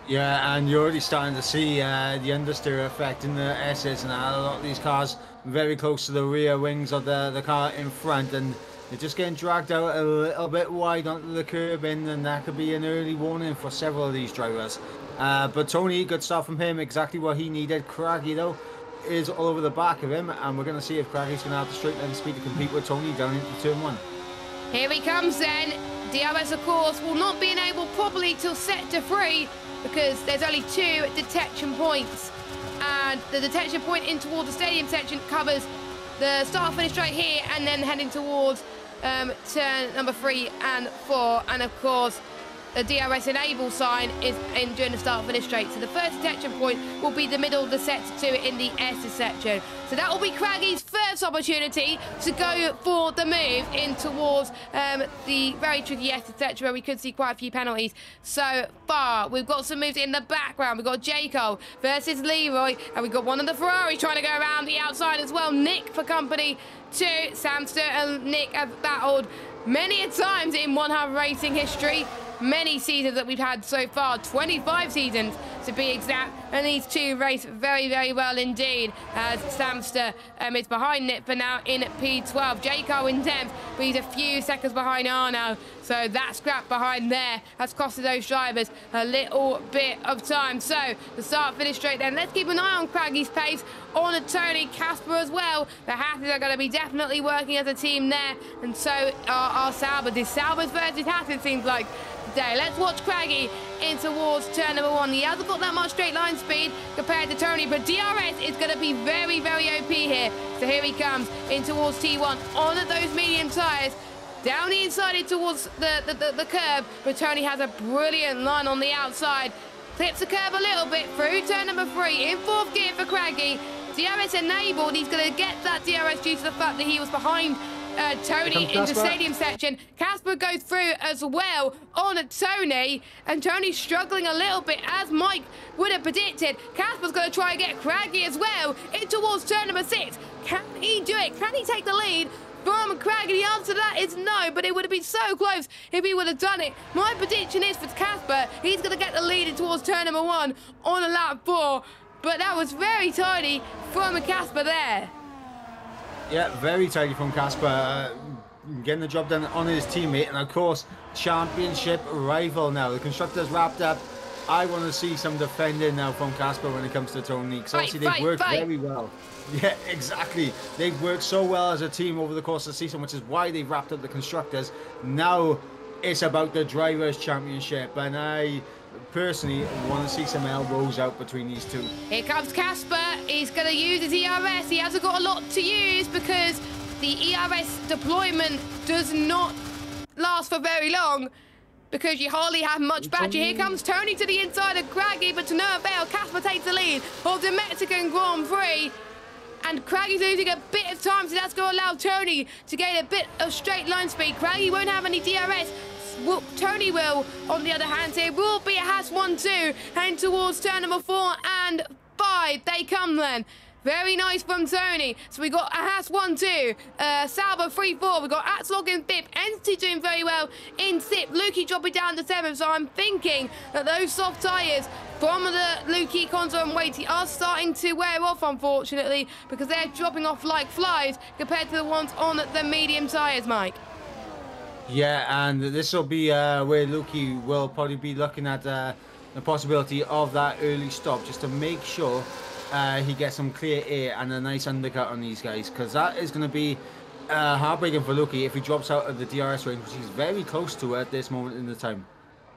Yeah, and you're already starting to see the understeer effect in the S's and a lot of these cars very close to the rear wings of the car in front, and they're just getting dragged out a little bit wide onto the curb, and that could be an early warning for several of these drivers. But Tony, good start from him, exactly what he needed. Craggy, though, is all over the back of him, and we're going to see if Craggy's going to have the straight line speed to compete with Tony down into turn 1. Here he comes then. DRS, of course, will not be enabled properly till sector 3 because there's only 2 detection points, and the detection point in towards the stadium section covers the start finish right here and then heading towards turn number 3 and 4. And of course, the DRS enable sign is in during the start finish straight. So the first detection point will be the middle of the sector 2 in the S section. So that will be Craggy's first opportunity to go for the move in towards the very tricky S section where we could see quite a few penalties so far. We've got some moves in the background. We've got Jacob versus Leroy, and we've got one of the Ferraris trying to go around the outside as well. Nick for company to Samster, and Nick have battled many a times in One Hub Racing history. Many seasons that we've had so far, 25 seasons to be exact, and these two race very, very well indeed, as Samster is behind Nick for now in P12. Jaco in 10th, but he's a few seconds behind Arno, so that scrap behind there has costed those drivers a little bit of time. So the start finish straight then. Let's keep an eye on Craggy's pace, on Tony, Casper as well. The Hatters are going to be definitely working as a team there, and so are our Saubers. It's Saubers versus Hatters seems like today. Let's watch Craggy in towards turn number 1. He hasn't got that much straight line speed compared to Tony, but DRS is going to be very, very OP here. So here he comes in towards T1 on those medium tyres. Down the inside in towards the curb, but Tony has a brilliant line on the outside. Clips the curve a little bit through turn number 3 in 4th gear for Craggy. DRS enabled. He's going to get that DRS due to the fact that he was behind Tony in the stadium section. Casper goes through as well on Tony, and Tony's struggling a little bit as Mike would have predicted. Casper's going to try and get Craggy as well in towards turn number 6. Can he do it? Can he take the lead from Craggy? The answer to that is no, but it would have been so close if he would have done it. My prediction is for Casper, he's going to get the lead in towards turn number 1 on a lap 4, but that was very tidy from Casper there. Yeah, very tidy from Casper, getting the job done on his teammate, and of course, championship rival now. The constructors wrapped up. I want to see some defending now from Casper when it comes to Tony, because obviously they've worked very well. Yeah, exactly. They've worked so well as a team over the course of the season, which is why they've wrapped up the constructors. Now it's about the drivers' championship, and I personally want to see some elbows out between these two. Here comes Casper. He's going to use his ERS. He hasn't got a lot to use because the ERS deployment does not last for very long because you hardly have much battery. Here comes Tony to the inside of Craggy, but to no avail. Casper takes the lead of the Mexican Grand Prix. And Craggy's losing a bit of time, so that's going to allow Tony to gain a bit of straight line speed. Craggy won't have any DRS. Tony will, on the other hand, here will be a Haas 1-2 heading towards turn number 4 and 5. They come then. Very nice from Tony. So we got a Haas 1-2, Sauber 3-4. We got Axlog in 5th. Entity doing very well in 6th. Lukey dropping down to 7th. So I'm thinking that those soft tyres from the Lukey, Conzo and Waity are starting to wear off, unfortunately, because they're dropping off like flies compared to the ones on the medium tyres, Mike. Yeah, and this will be where Lukey will probably be looking at the possibility of that early stop, just to make sure he gets some clear air and a nice undercut on these guys, because that is going to be heartbreaking for Lukey if he drops out of the DRS range, which he's very close to at this moment in the time.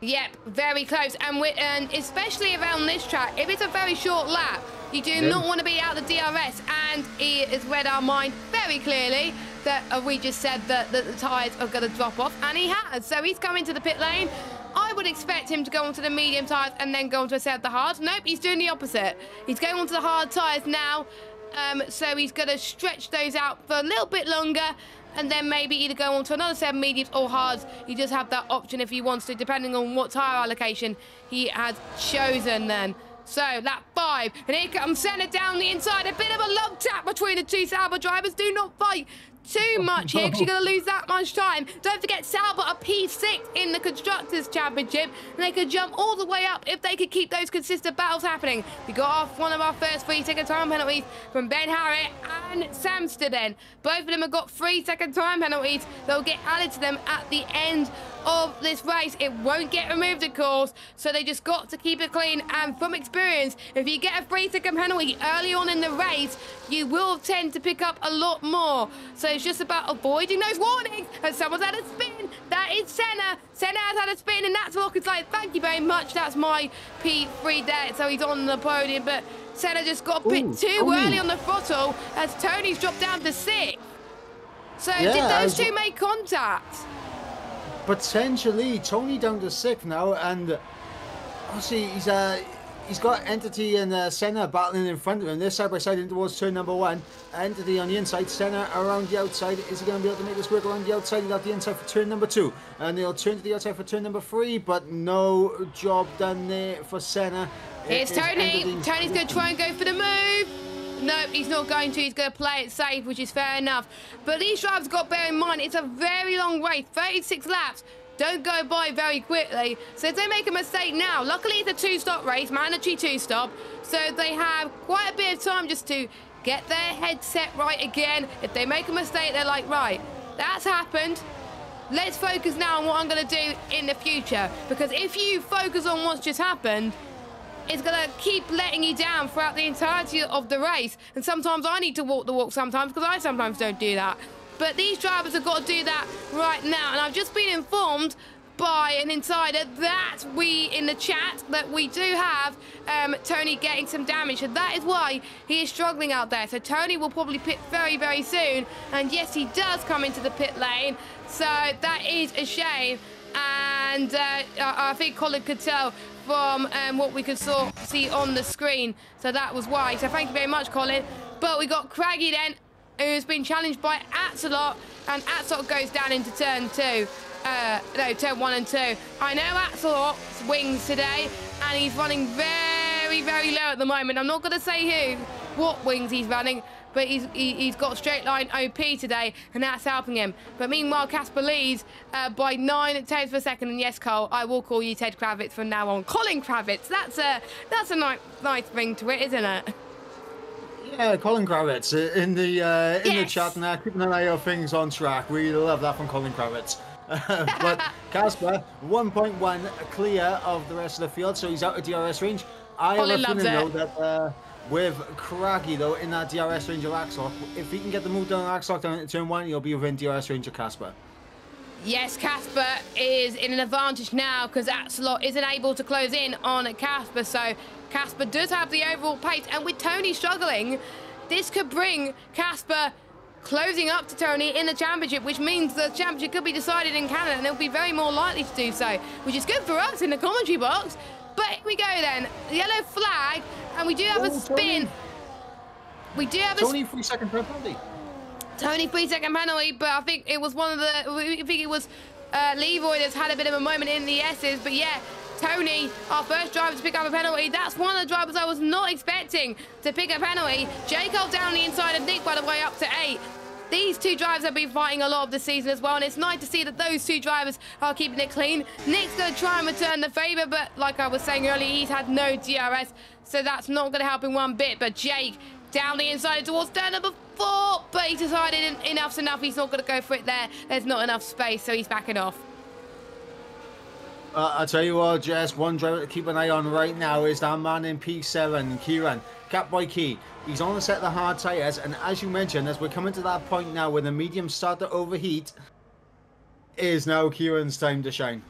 Yep, very close, and especially around this track, if it's a very short lap, you do not want to be out the DRS, and he has read our mind very clearly that we just said that the tyres are going to drop off, and he has. So he's coming to the pit lane. I would expect him to go onto the medium tyres and then go onto a set of the hard. Nope, he's doing the opposite. He's going onto the hard tyres now, so he's going to stretch those out for a little bit longer, and then maybe either go on to another set of mediums or hards. He does have that option if he wants to, depending on what tyre allocation he has chosen then. So, lap 5, and here comes Senna down the inside. A bit of a love tap between the two Sauber drivers. Do not fight too much here because you're going to lose that much time. Don't forget, Sauber are P6 in the Constructors' Championship, and they could jump all the way up if they could keep those consistent battles happening. We got off one of our first 3-second time penalties from Ben Harriet and Samster then. Both of them have got 3-second time penalties. They'll get added to them at the end of this race. It won't get removed, of course, so they just got to keep it clean. And from experience, if you get a 3-second penalty early on in the race, you will tend to pick up a lot more. So it's just about avoiding those warnings. And someone's had a spin. That is Senna. Senna has had a spin, and that's Rocket's like, thank you very much. That's my P3 there. So he's on the podium, but Senna just got a bit too early on the throttle as Tony's dropped down to 6th. So did those two make contact? potentially Tony down to 6th now, and obviously he's got Entity and Senna battling in front of him. They're side by side in towards turn number 1. Entity on the inside, Senna around the outside. Is he going to be able to make this work around the outside? He's out the inside for turn number 2, and they'll turn to the outside for turn number 3, but no job done there for Senna. Here's Tony. Tony's going to try and go for the move. No, he's not going to. He's going to play it safe, which is fair enough. But these drivers got to bear in mind, it's a very long race, 36 laps. Don't go by very quickly. So if they make a mistake now, luckily it's a 2-stop race, mandatory 2-stop. So they have quite a bit of time just to get their head set right again. If they make a mistake, they're like, right, that's happened. Let's focus now on what I'm going to do in the future. Because if you focus on what's just happened, it's going to keep letting you down throughout the entirety of the race. And sometimes I need to walk the walk sometimes, because I sometimes don't do that. But these drivers have got to do that right now. And I've just been informed by an insider that in the chat, that we do have Tony getting some damage. And that is why he is struggling out there. So Tony will probably pit very, very soon. And yes, he does come into the pit lane. So that is a shame. And I think Colin could tell from what we could see on the screen. So that was why. So thank you very much, Colin. But we got Craggy then, who's been challenged by Axelot, and Axelot goes down into turn 2. No, turn 1 and 2. I know Axelot's wings today, and he's running very, very low at the moment. I'm not going to say what wings he's running, but he's got straight line OP today, and that's helping him. But meanwhile, Casper leads by 9 tenths per second. And yes, Cole, I will call you Ted Kravitz from now on. Colin Kravitz. That's a nice ring to it, isn't it? Yeah, Colin Kravitz in the chat now, keeping an eye on things on track. We love that from Colin Kravitz. But Casper, 1.1 clear of the rest of the field, so he's out of DRS range. I have a feeling though that with Craggy though in that DRS range of Axelot, if he can get the move down on Axelot down into turn 1, he'll be within DRS range of Casper. Yes, Casper is in an advantage now because Axelot isn't able to close in on Casper, so Casper does have the overall pace, and with Tony struggling, this could bring Casper closing up to Tony in the championship, which means the championship could be decided in Canada, and they'll be very more likely to do so, which is good for us in the commentary box. But here we go then, the yellow flag, and we do have a spin. We do have Tony 3-second penalty. Tony 3-second penalty, but I think it was Leroy that's had a bit of a moment in the S's, but yeah, Tony, our first driver to pick up a penalty. That's one of the drivers I was not expecting to pick a penalty. Jacob down the inside of Nick, by the way, up to 8. These two drivers have been fighting a lot of the season as well, and it's nice to see that those two drivers are keeping it clean. Nick's going to try and return the favour, but like I was saying earlier, he's had no DRS, so that's not going to help him one bit. But Jake down the inside towards turn number 4, but he decided enough's enough. He's not going to go for it there. There's not enough space, so he's backing off. I'll tell you what, Jess, one driver to keep an eye on right now is that man in P7, Kieran, Catboy Key. He's on a set of the hard tyres, and as you mentioned, as we're coming to that point now where the mediums start to overheat, is now Kieran's time to shine.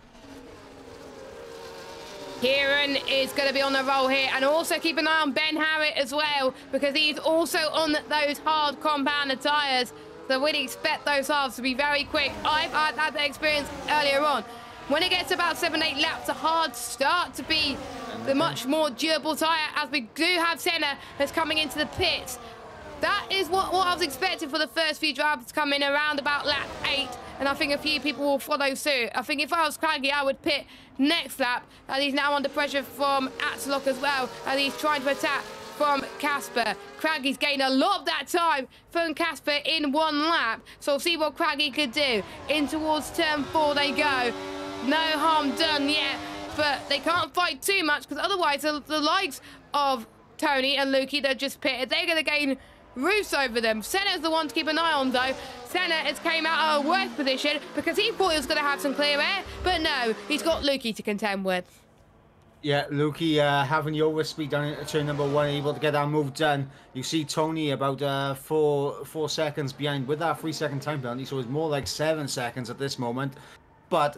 Kieran is going to be on the roll here, and also keep an eye on Ben Harriet as well, because he's also on those hard compounded tyres, so we'd expect those halves to be very quick. I've had that experience earlier on. When it gets about 7-8 laps, a hard start to be the much more durable tyre, as we do have Senna that's coming into the pits. That is what I was expecting for the first few drivers to come in around about lap 8, and I think a few people will follow suit. I think if I was Craggy, I would pit next lap, as he's now under pressure from Axelot as well, and he's trying to attack from Casper. Craggy's gained a lot of that time from Casper in one lap, so we'll see what Craggy could do. In towards turn 4 they go. No harm done yet, but they can't fight too much, because otherwise the likes of Tony and Lukey, they're just pitted. They're going to gain roofs over them. Senna's the one to keep an eye on, though. Senna has came out of a worse position because he thought he was going to have some clear air, but no, he's got Lukey to contend with. Yeah, Lukey having the overspeed down into turn number 1, able to get that move done. You see Tony about 4 seconds behind with that 3-second time penalty, so it's more like 7 seconds at this moment. But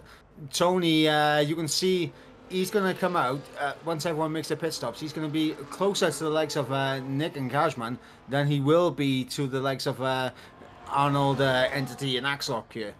Tony, you can see he's going to come out once everyone makes their pit stops. He's going to be closer to the likes of Nick and Cashman than he will be to the likes of Arnold, Entity, and Axelot here.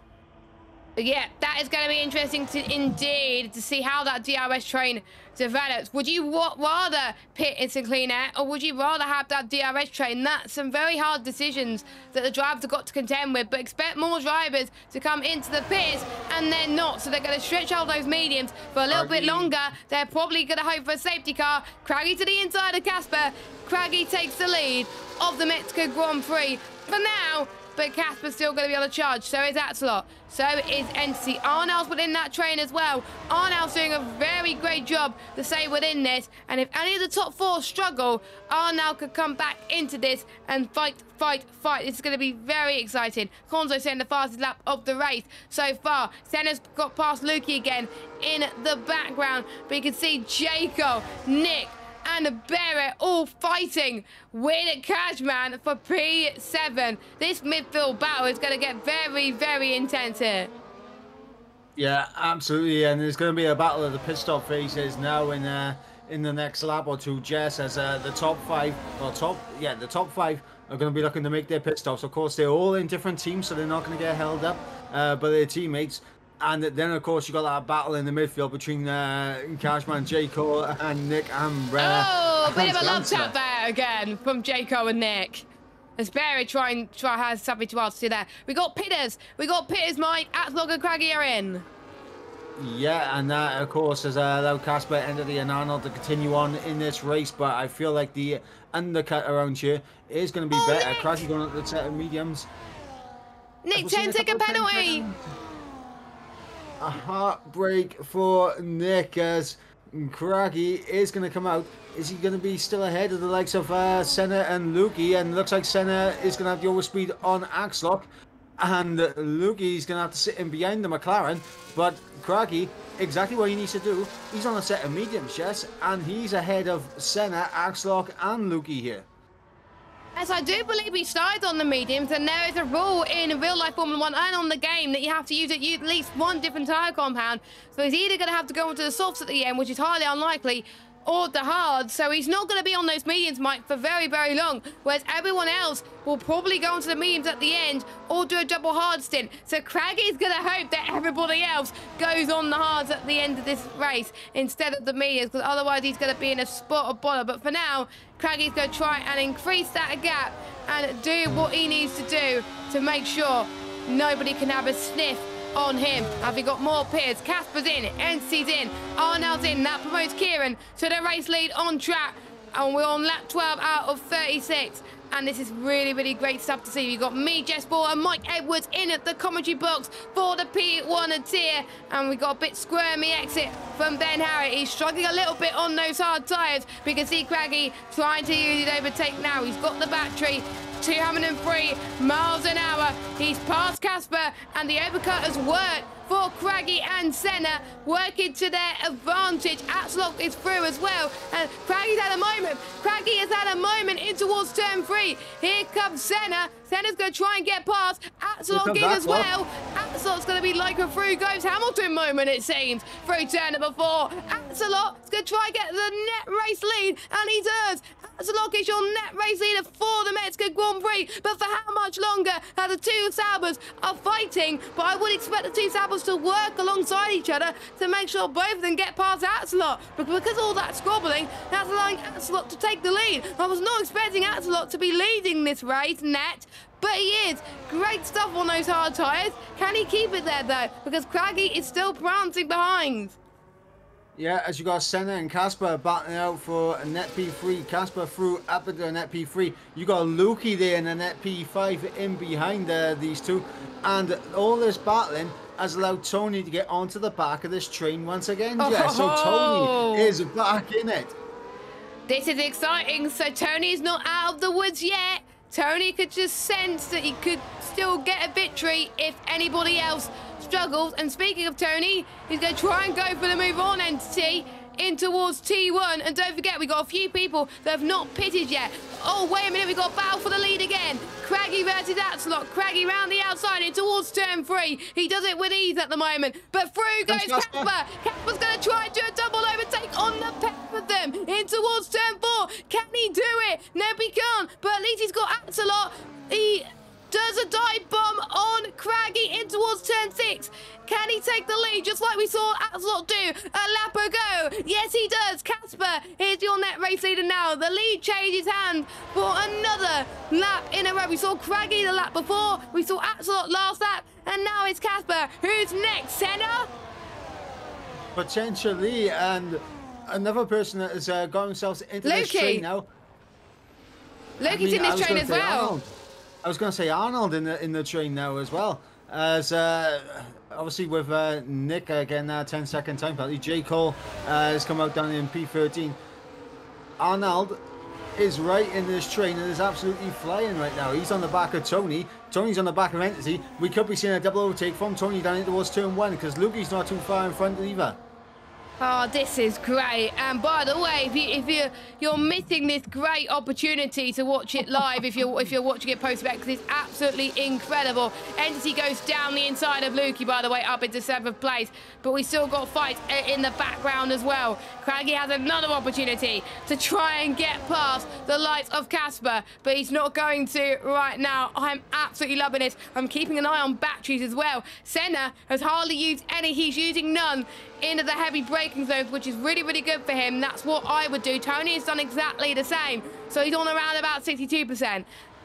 Yeah, that is going to be interesting indeed to see how that DRS train develops. Would you rather pit in St. Clean Air, or would you rather have that DRS train? That's some very hard decisions that the drivers have got to contend with, but expect more drivers to come into the pits, and they're not. So they're going to stretch out those mediums for a little bit longer. They're probably going to hope for a safety car. Craggy to the inside of Casper. Craggy takes the lead of the Mexico Grand Prix for now. But Casper's still going to be on the charge. So is Axelot. So is Entity. Arnell's within that train as well. Arnell's doing a very great job to stay within this. And if any of the top four struggle, Arnell could come back into this and fight. This is going to be very exciting. Konzo saying the fastest lap of the race so far. Senna's got past Lukey again in the background. But you can see Jaco, Nick, and Barrett all fighting with Cashman for P7. This midfield battle is going to get very, very intense here. Yeah, absolutely, and there's going to be a battle of the pit stop phases now in the next lap or two, Jess, as the top five are going to be looking to make their pit stops. Of course, they're all in different teams, so they're not going to get held up by their teammates. And then, of course, you got that battle in the midfield between Cashman, Jaco, and Nick and Oh, a bit of a love tap there again from Jaco and Nick. As Barry has something to answer to there. We got Pitters, Mike. Axelot and Craggy are in. Yeah, and that, of course, has allowed Casper, Entity, and Arnold to continue on in this race. But I feel like the undercut around here is going to be better. Nick! Craggy going up the set of mediums. Nick, 10-second penalty. A heartbreak for Nick as Craggy is going to come out. Is he going to be still ahead of the likes of Senna and Lukey? And looks like Senna is going to have the overspeed on Axelot. And Lukey's going to have to sit in behind the McLaren. But Craggy, exactly what he needs to do. He's on a set of mediums, yes. And he's ahead of Senna, Axelot and Lukey here. Yes, I do believe he started on the mediums, and there is a rule in real life Formula 1 and on the game that you have to use at least one different tyre compound. So he's either going to have to go into the softs at the end, which is highly unlikely, or the hard. So he's not going to be on those mediums, Mike, for very, very long. Whereas everyone else will probably go onto the mediums at the end or do a double hard stint. So Craggy's going to hope that everybody else goes on the hards at the end of this race instead of the mediums, because otherwise he's going to be in a spot of bother. But for now, Craggy's going to try and increase that gap and do what he needs to do to make sure nobody can have a sniff on him. Have we got more pairs? Casper's in, Entity's in, Arnell's in. That promotes Kieran to the race lead on track. And we're on lap 12 out of 36. And this is really, really great stuff to see. You've got me, Jess Ball, and Mike Edwards in at the commentary box for the P1 tier. And we got a bit squirmy exit from Ben Harriet. He's struggling a little bit on those hard tyres. We can see Craggy trying to use his overtake now. He's got the battery. 203 miles an hour. He's past Casper, and the overcut has worked for Craggy and Senna, working to their advantage. Axelot is through as well, and Craggy's had a moment. Craggy has had a moment in towards turn 3. Here comes Senna. Senna's going to try and get past. Axelot in as well. Axelot's going to be like a through goes Hamilton moment, it seems, through turn number 4. Axelot's going to try and get the net race lead, and he does. Axelot is your net race leader for the Mexico Grand Prix, but for how much longer? Now the two Saubers are fighting, but I would expect the two Saubers to work alongside each other to make sure both of them get past Axelot. But because all that squabbling, that's allowing Axelot to take the lead. I was not expecting Axelot to be leading this race net, but he is. Great stuff on those hard tyres. Can he keep it there though? Because Craggy is still prancing behind. Yeah, as you got Senna and Casper battling out for a net P3. Casper through up into a net P3. You got Lukey there in a net P5 in behind these two. And all this battling has allowed Tony to get onto the back of this train once again. Yeah, so Tony is back in it. This is exciting. So Tony's not out of the woods yet. Tony could just sense that he could still get a victory if anybody else struggles. And speaking of Tony, he's going to try and go for the move on Entity in towards T1. And don't forget, we got a few people that have not pitted yet. Oh, wait a minute, we got a battle for the lead again. Craggy versus Axelot. Craggy round the outside in towards turn 3. He does it with ease at the moment. But through goes Casper. Casper's going to try and do a double overtake on the pair of them in towards turn 4. Can he do it? No, he can't. But at least he's got Axelot. He does a dive bomb on Craggy in towards turn 6. Can he take the lead just like we saw Axelot do a lap ago? Yes, he does. Casper is your net race leader now. The lead changes hands for another lap in a row. We saw Craggy the lap before. We saw Axelot last lap. And now it's Casper. Who's next? Senna? Potentially. And another person that has got themselves into this train now. Loki's in this train as well. Arnold. I was going to say Arnold in the train now as well. As obviously with Nick again, 10-second time penalty. J. Cole has come out down in P13. Arnold is right in this train and is absolutely flying right now. He's on the back of Tony. Tony's on the back of Entity. We could be seeing a double overtake from Tony down in towards turn 1 because Lukey's not too far in front either. Oh, this is great. And by the way, if you're missing this great opportunity to watch it live, if you're watching it post-back, because it's absolutely incredible. Entity goes down the inside of Lukey, by the way, up into 7th place. But we still got fights in the background as well. Craggy has another opportunity to try and get past the likes of Casper, but he's not going to right now. I'm absolutely loving it. I'm keeping an eye on batteries as well. Senna has hardly used any. He's using none into the heavy braking zones, which is really, really good for him. That's what I would do. Tony has done exactly the same. So he's on around about 62%.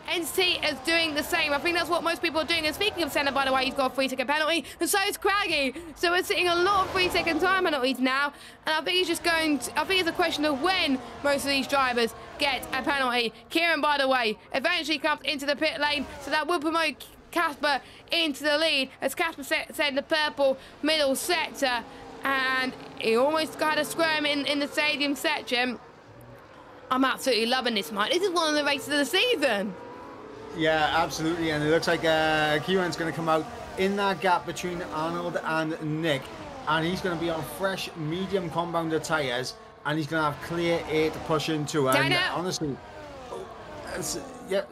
Entity is doing the same. I think that's what most people are doing. And speaking of Senna, by the way, he's got a 3-second penalty. And so is Craggy. So we're seeing a lot of 3-second time penalties now. And I think he's just going to, I think it's a question of when most of these drivers get a penalty. Kieran, by the way, eventually comes into the pit lane. So that will promote Casper into the lead. As Casper said, the purple middle sector. And he almost got a squirm in the stadium section. I'm absolutely loving this, Mike. This is one of the races of the season. Yeah, absolutely. And it looks like Kieran's going to come out in that gap between Arnold and Nick. And he's going to be on fresh medium compounder tyres. And he's going to have clear air to push into. And honestly,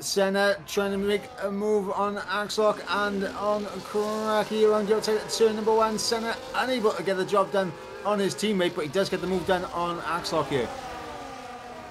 Senna trying to make a move on Axlock and on Cracky around the outside at turn number 1. Senna unable to get the job done on his teammate, but he does get the move done on Axlock here.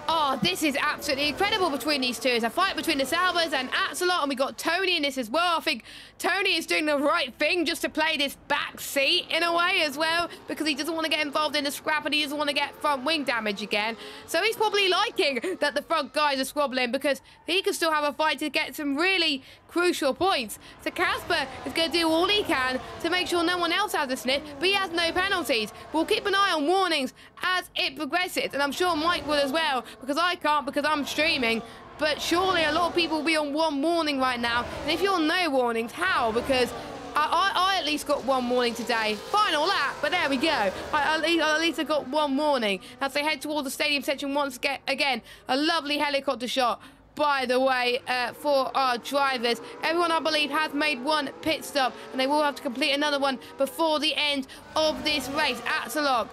Oh, this is absolutely incredible between these two. It's a fight between the Salvers and Axelot, and we got Tony in this as well. I think Tony is doing the right thing just to play this back seat in a way as well, because he doesn't want to get involved in the scrap and he doesn't want to get front wing damage again. So he's probably liking that the front guys are squabbling because he can still have a fight to get some really crucial points. So Casper is going to do all he can to make sure no one else has a sniff, but he has no penalties. We'll keep an eye on warnings as it progresses, and I'm sure Mike will as well, because I can't because I'm streaming. But surely a lot of people will be on one warning right now. And if you're on no warnings, how? Because I at least got one warning today. Final lap, but there we go. At least I got one warning. As they head towards the stadium section once again, a lovely helicopter shot, by the way, for our drivers. Everyone, I believe, has made one pit stop, and they will have to complete another one before the end of this race. Axelot,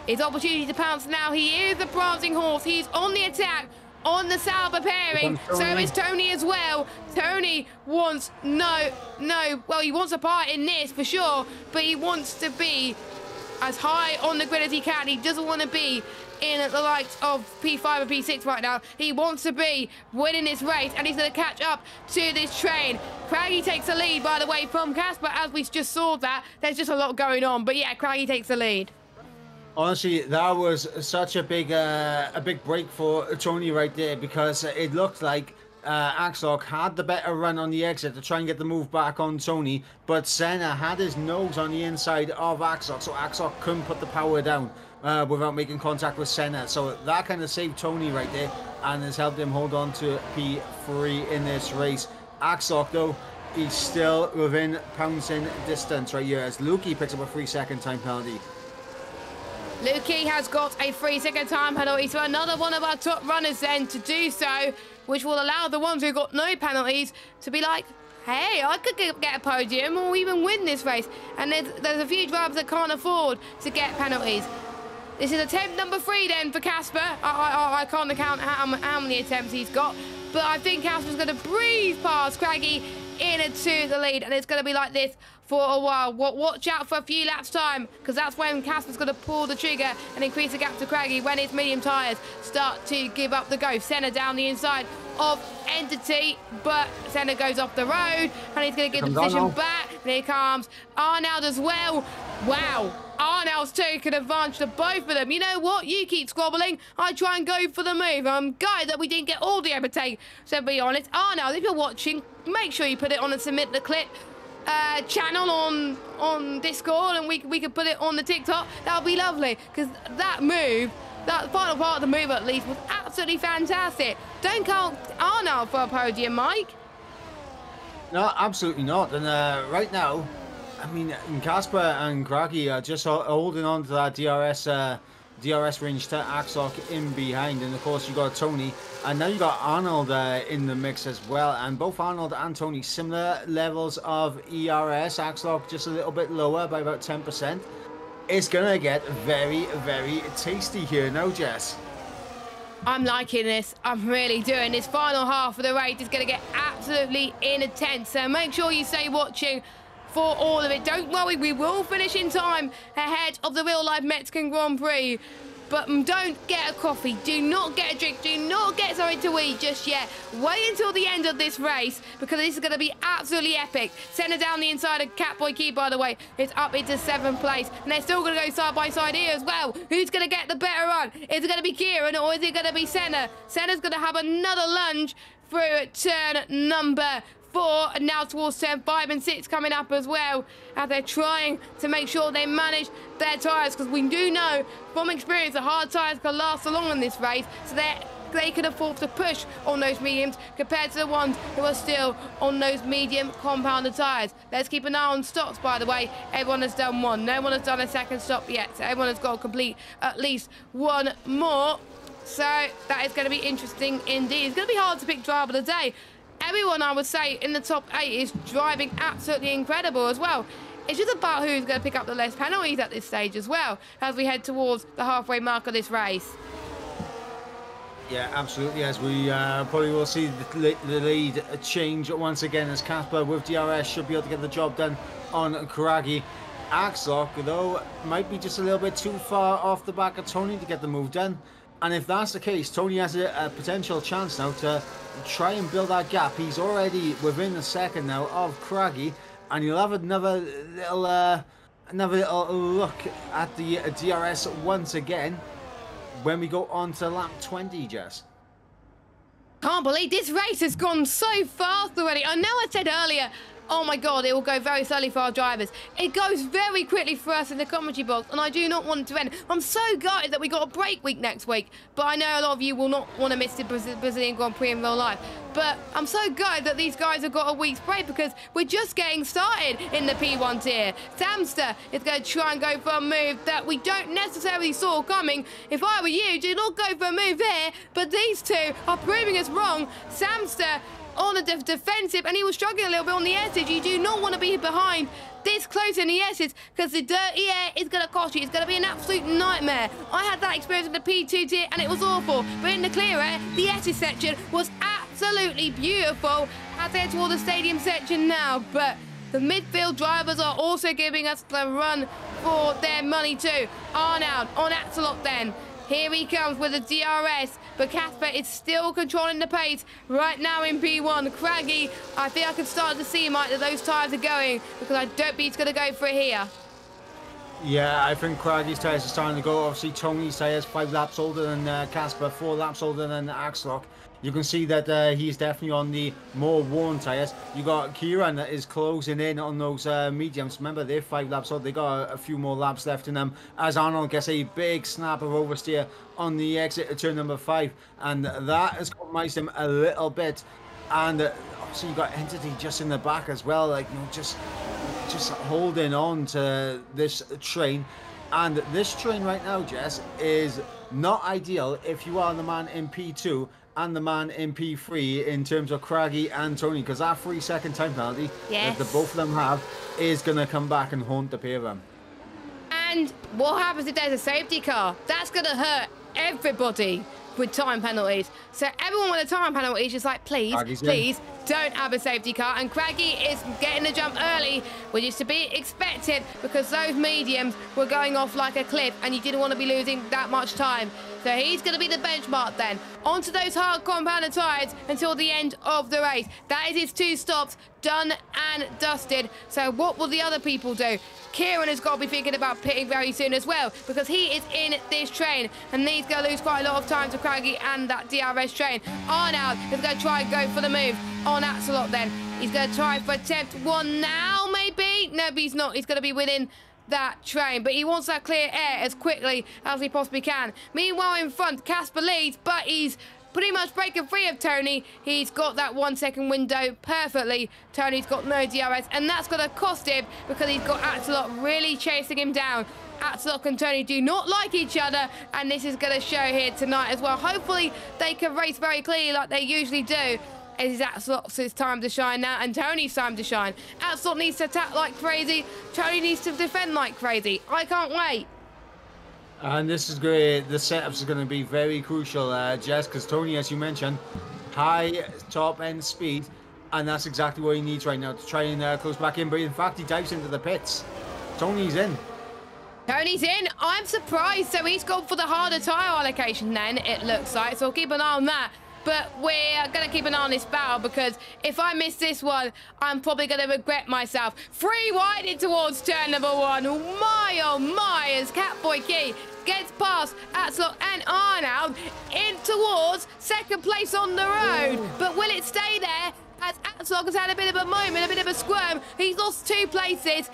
his opportunity to pounce now. He is the prancing horse. He's on the attack on the Sauber pairing. So is Tony as well. Tony wants well, he wants a part in this for sure, but he wants to be as high on the grid as he can. He doesn't want to be in the likes of P5 and P6 right now. He wants to be winning this race, and he's going to catch up to this train. Craggy takes the lead, by the way, from Casper, as we just saw that. There's just a lot going on, but yeah, Craggy takes the lead. Honestly, that was such a big break for Tony right there, because it looked like Axlock had the better run on the exit to try and get the move back on Tony, but Senna had his nose on the inside of Axlock, so Axlock couldn't put the power down without making contact with Senna. So that kind of saved Tony right there and has helped him hold on to P3 in this race. Axlock, though, he's still within pouncing distance right here as Lukey picks up a 3-second time penalty. Lukey has got a 3-second time penalty, so another one of our top runners then to do so, which will allow the ones who got no penalties to be like, hey, I could get a podium or even win this race. And there's a few drivers that can't afford to get penalties. This is attempt number 3 then for Casper. I can't count how many attempts he's got, but I think Casper's going to breeze past Craggy into the lead, and it's going to be like this for a while. Watch out for a few laps time, because that's when Casper's going to pull the trigger and increase the gap to Craggy when his medium tyres start to give up the ghost. Senna down the inside of Entity, but Senna goes off the road, and he's going to get the position back. And here comes Arnold as well. Wow, Arnold's taking advantage of both of them. You know what? You keep squabbling, I try and go for the move. I'm gutted that we didn't get all the overtake. So to be honest, Arnold, if you're watching, make sure you put it on and submit the clip channel on Discord, and we could put it on the TikTok. That would be lovely, because that move, that final part of the move at least, was absolutely fantastic. Don't count Arnold for a podium, Mike. No, absolutely not. And right now, I mean, Casper and Craggy are just holding on to that DRS range to Axlock in behind. And of course, you got Tony, and now you got Arnold in the mix as well. And both Arnold and Tony, similar levels of ERS. Axlock just a little bit lower by about 10%. It's gonna get very, very tasty here now, Jess. I'm liking this. I'm really doing this. Final half of the race is going to get absolutely intense. So make sure you stay watching for all of it. Don't worry, we will finish in time ahead of the real-life Mexican Grand Prix. But don't get a coffee. Do not get a drink. Do not get something to eat just yet. Wait until the end of this race, because this is going to be absolutely epic. Senna down the inside of Catboy Key, by the way. It's up into 7th place. And they're still going to go side by side here as well. Who's going to get the better run? Is it going to be Kieran, or is it going to be Senna? Senna's going to have another lunge through turn number 4, and now towards turn 5 and 6 coming up as well, as they're trying to make sure they manage their tyres, because we do know from experience that hard tyres can last so long in this race, so they can afford to push on those mediums compared to the ones who are still on those medium compounded tyres. Let's keep an eye on stops, by the way. Everyone has done one. No one has done a second stop yet, so everyone has got to complete at least one more. So that is going to be interesting indeed. It's going to be hard to pick driver of the day. Everyone, I would say, in the top 8 is driving absolutely incredible as well. It's just about who's going to pick up the less penalties at this stage as well, as we head towards the halfway mark of this race. Yeah, absolutely. As we probably will see the lead change once again, as Casper with DRS should be able to get the job done on Craggy. Axlock, though, might be just a little bit too far off the back of Tony to get the move done. And if that's the case, Tony has a potential chance now to try and build that gap. He's already within a second now of Craggy, and you'll have another little look at the DRS once again when we go on to lap 20, Jess. Can't believe this race has gone so fast already. I know I said earlier, oh my God, it will go very slowly for our drivers. It goes very quickly for us in the commentary box, and I do not want it to end. I'm so gutted that we got a break week next week, but I know a lot of you will not want to miss the Brazilian Grand Prix in real life. But I'm so gutted that these guys have got a week's break, because we're just getting started in the P1 tier. Samster is going to try and go for a move that we don't necessarily saw coming. If I were you, do not go for a move there, but these two are proving us wrong. Samster on the defensive, and he was struggling a little bit on the edges. You do not want to be behind this close in the S's, because the dirty air is going to cost you. It's going to be an absolute nightmare. I had that experience in the P2 tier, and it was awful. But in the clear air, the S's section was absolutely beautiful. As they head toward the stadium section now, but the midfield drivers are also giving us the run for their money too. Arnold on Axelot then. Here he comes with a DRS, but Casper is still controlling the pace right now in P1. Craggy, I think I can start to see, Mike, that those tyres are going, because I don't think he's going to go for it here. Yeah, I think Craggy's tyres are starting to go. Obviously, Tony's tyres 5 laps older than Casper, 4 laps older than Axlock. You can see that he's definitely on the more worn tyres. You got Kieran that is closing in on those mediums. Remember, they're 5 laps old. They got a few more laps left in them. As Arnold gets a big snap of oversteer on the exit of turn number 5, and that has compromised him a little bit. And obviously, you got Entity just in the back as well, like, you know, just holding on to this train. And this train right now, Jess, is not ideal if you are the man in P2 and the man in P3 in terms of Craggy and Tony, because that 3-second time penalty that the both of them have is going to come back and haunt the pair of them. And what happens if there's a safety car? That's going to hurt everybody with time penalties. So everyone with a time penalty is just like, please, please, don't have a safety car, and Craggy is getting the jump early, which is to be expected because those mediums were going off like a cliff and you didn't want to be losing that much time. So he's going to be the benchmark then. Onto those hard compounded tyres until the end of the race. That is his 2 stops, done and dusted. So what will the other people do? Kieran has got to be thinking about pitting very soon as well because he is in this train and he's going to lose quite a lot of time to Craggy and that DRS train. Arnold is going to try and go for the move on Axelot then. He's going to try for attempt 1 now, maybe? No, but he's not. He's going to be within that train, but he wants that clear air as quickly as he possibly can. Meanwhile, in front, Casper leads, but he's pretty much breaking free of Tony. He's got that 1 second window perfectly. Tony's got no DRS, and that's going to cost him because he's got Axelot really chasing him down. Axelot and Tony do not like each other, and this is going to show here tonight as well. Hopefully, they can race very clearly like they usually do. It is Axelot's time to shine now, and Tony's time to shine. Axelot needs to attack like crazy. Tony needs to defend like crazy. I can't wait. And this is great. The setups are going to be very crucial, Jess, because Tony, as you mentioned, high top-end speed, and that's exactly what he needs right now to try and close back in. But in fact, he dives into the pits. Tony's in. Tony's in. I'm surprised. So he's gone for the harder tyre allocation then, it looks like. So I'll keep an eye on that. But we're going to keep an eye on this battle because if I miss this one, I'm probably going to regret myself. Free wide in towards turn number 1. My, oh my, as Catboy Key gets past Axelot and Arnold in towards second place on the road. But will it stay there as Axelot has had a bit of a moment, a bit of a squirm? He's lost 2 places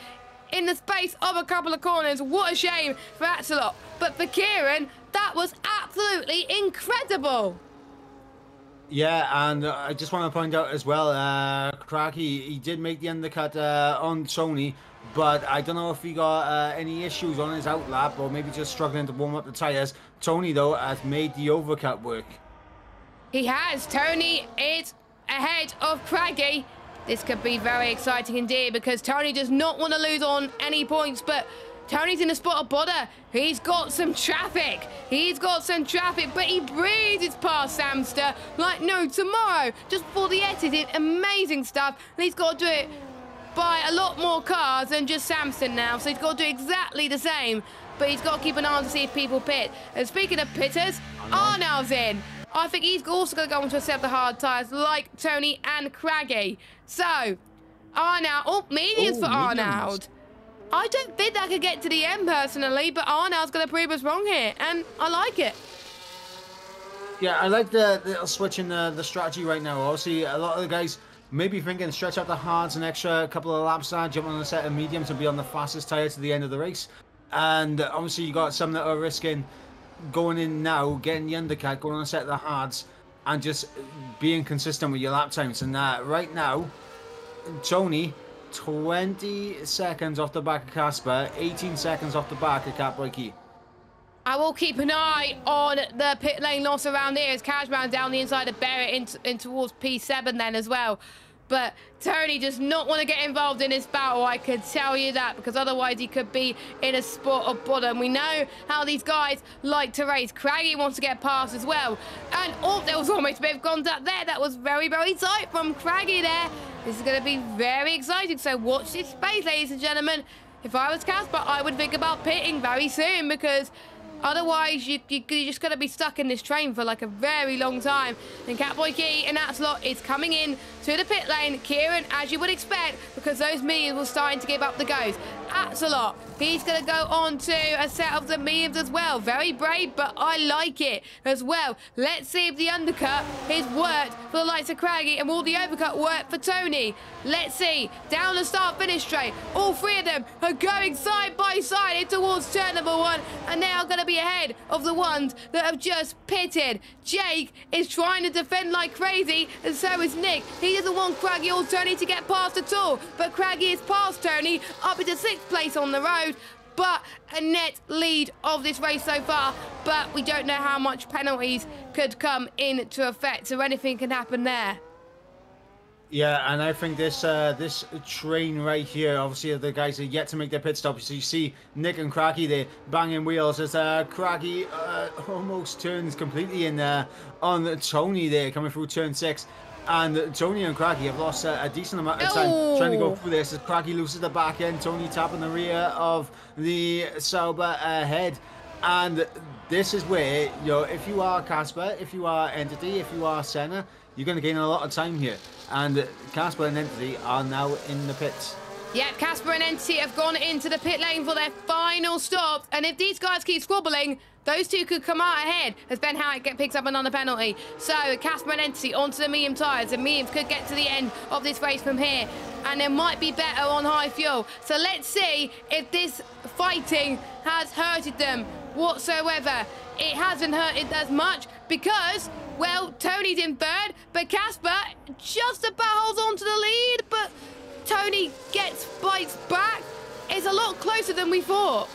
in the space of a couple of corners. What a shame for Axelot. But for Kieran, that was absolutely incredible. Yeah, and I just want to point out as well, Craggy, he did make the undercut on Tony, but I don't know if he got any issues on his outlap or maybe just struggling to warm up the tyres. Tony, though, has made the overcut work. He has. Tony is ahead of Craggy. This could be very exciting indeed because Tony does not want to lose on any points, but Tony's in a spot of bother. He's got some traffic. He's got some traffic, but he breezes past Samster like no tomorrow. Just before the exit, amazing stuff. And he's got to do it by a lot more cars than just Samster now. So he's got to do exactly the same. But he's got to keep an eye on to see if people pit. And speaking of pitters, Arnold's in. I think he's also going to go on to accept the hard tyres like Tony and Craggy. So, Arnold. Oh, mediums for Arnold. I don't think that could get to the end personally, but Arnold's going to prove us wrong here, and I like it. Yeah, I like the little switch in the strategy right now. Obviously, a lot of the guys maybe thinking stretch out the hards an extra couple of laps, jump on a set of mediums and be on the fastest tyre to the end of the race. And obviously, you got some that are risking going in now, getting the undercut, going on a set of the hards, and just being consistent with your lap times. And right now, Tony, 20 seconds off the back of Casper, 18 seconds off the back of Catboy Key. I will keep an eye on the pit lane loss around here as Cashman down the inside of Barrett in towards P7 then as well. But Tony does not want to get involved in this battle, I can tell you that, because otherwise he could be in a spot of bottom. We know how these guys like to race. Craggy wants to get past as well. And, oh, there was almost a bit of contact there. That was very, very tight from Craggy there. This is going to be very exciting, so watch this space, ladies and gentlemen. If I was Casper, I would think about pitting very soon, because otherwise you're just going to be stuck in this train for like a very long time. And Catboy Key and Axelot is coming in to the pit lane. Kieran, as you would expect, because those mediums were starting to give up the ghost. Axelot, he's going to go on to a set of the mediums as well. Very brave, but I like it as well. Let's see if the undercut has worked for the likes of Craggy, and will the overcut work for Tony? Let's see. Down the start-finish straight. All 3 of them are going side by side in towards turn number 1, and they are going to be ahead of the ones that have just pitted. Jake is trying to defend like crazy, and so is Nick. He doesn't want Craggy or Tony to get past at all, but Craggy is past Tony, up into 6th place on the road. But a net lead of this race so far, but we don't know how much penalties could come into effect, so anything can happen there. Yeah, and I think this this train right here, obviously the guys are yet to make their pit stop. So you see Nick and Craggy there banging wheels as Craggy almost turns completely in on Tony there coming through turn 6. And Tony and Craggy have lost a decent amount of time trying to go through this as Craggy loses the back end. Tony tapping the rear of the Sauber ahead. And this is where, you know, if you are Casper, if you are Entity, if you are Senna, you're going to gain a lot of time here. And Casper and Entity are now in the pits. Yep, Casper and Entity have gone into the pit lane for their final stop. And if these guys keep squabbling, those two could come out ahead as Ben Howard picks up another penalty. So Casper and Entity onto the medium tyres. The mediums could get to the end of this race from here. And it might be better on high fuel. So let's see if this fighting has hurted them whatsoever. It hasn't hurted as much because, well, Tony's in third, but Casper just about holds on to the lead. But Tony bites back. It's a lot closer than we thought.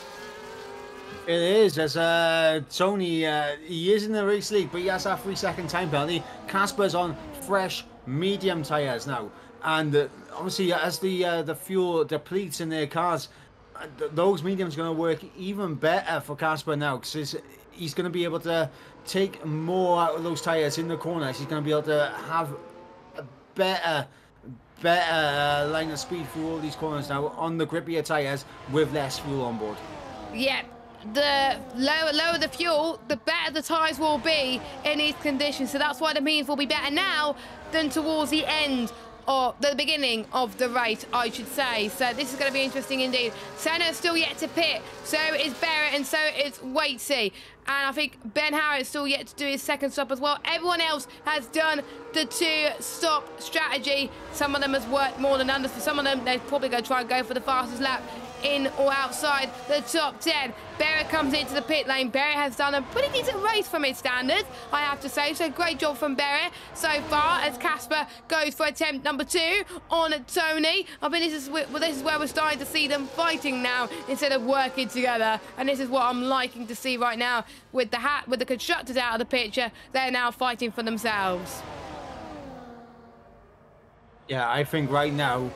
It is, as Tony, he is in the race lead, but he has that 3-second time penalty. Casper's on fresh medium tyres now. And obviously, as the fuel depletes in their cars, those mediums are going to work even better for Casper now, because he's going to be able to take more out of those tyres in the corners. He's going to be able to have a better line of speed through all these corners now on the grippier tyres with less fuel on board. Yeah, the lower the fuel, the better the tyres will be in these conditions. So that's why the mediums will be better now than towards the end or the beginning of the race, I should say. So this is going to be interesting indeed. Senna's still yet to pit, so is Barrett, and so is Waitsy. And I think Ben Howard is still yet to do his second stop as well. Everyone else has done the 2-stop strategy. Some of them has worked more than others. For some of them, they're probably going to try and go for the fastest lap in or outside the top 10. Barrett comes into the pit lane. Barrett has done a pretty decent race from his standards, I have to say. So great job from Barrett so far as Casper goes for attempt number 2 on Tony. I mean, this is where we're starting to see them fighting now instead of working together. And this is what I'm liking to see right now with the constructors out of the picture. They're now fighting for themselves. Yeah, I think right now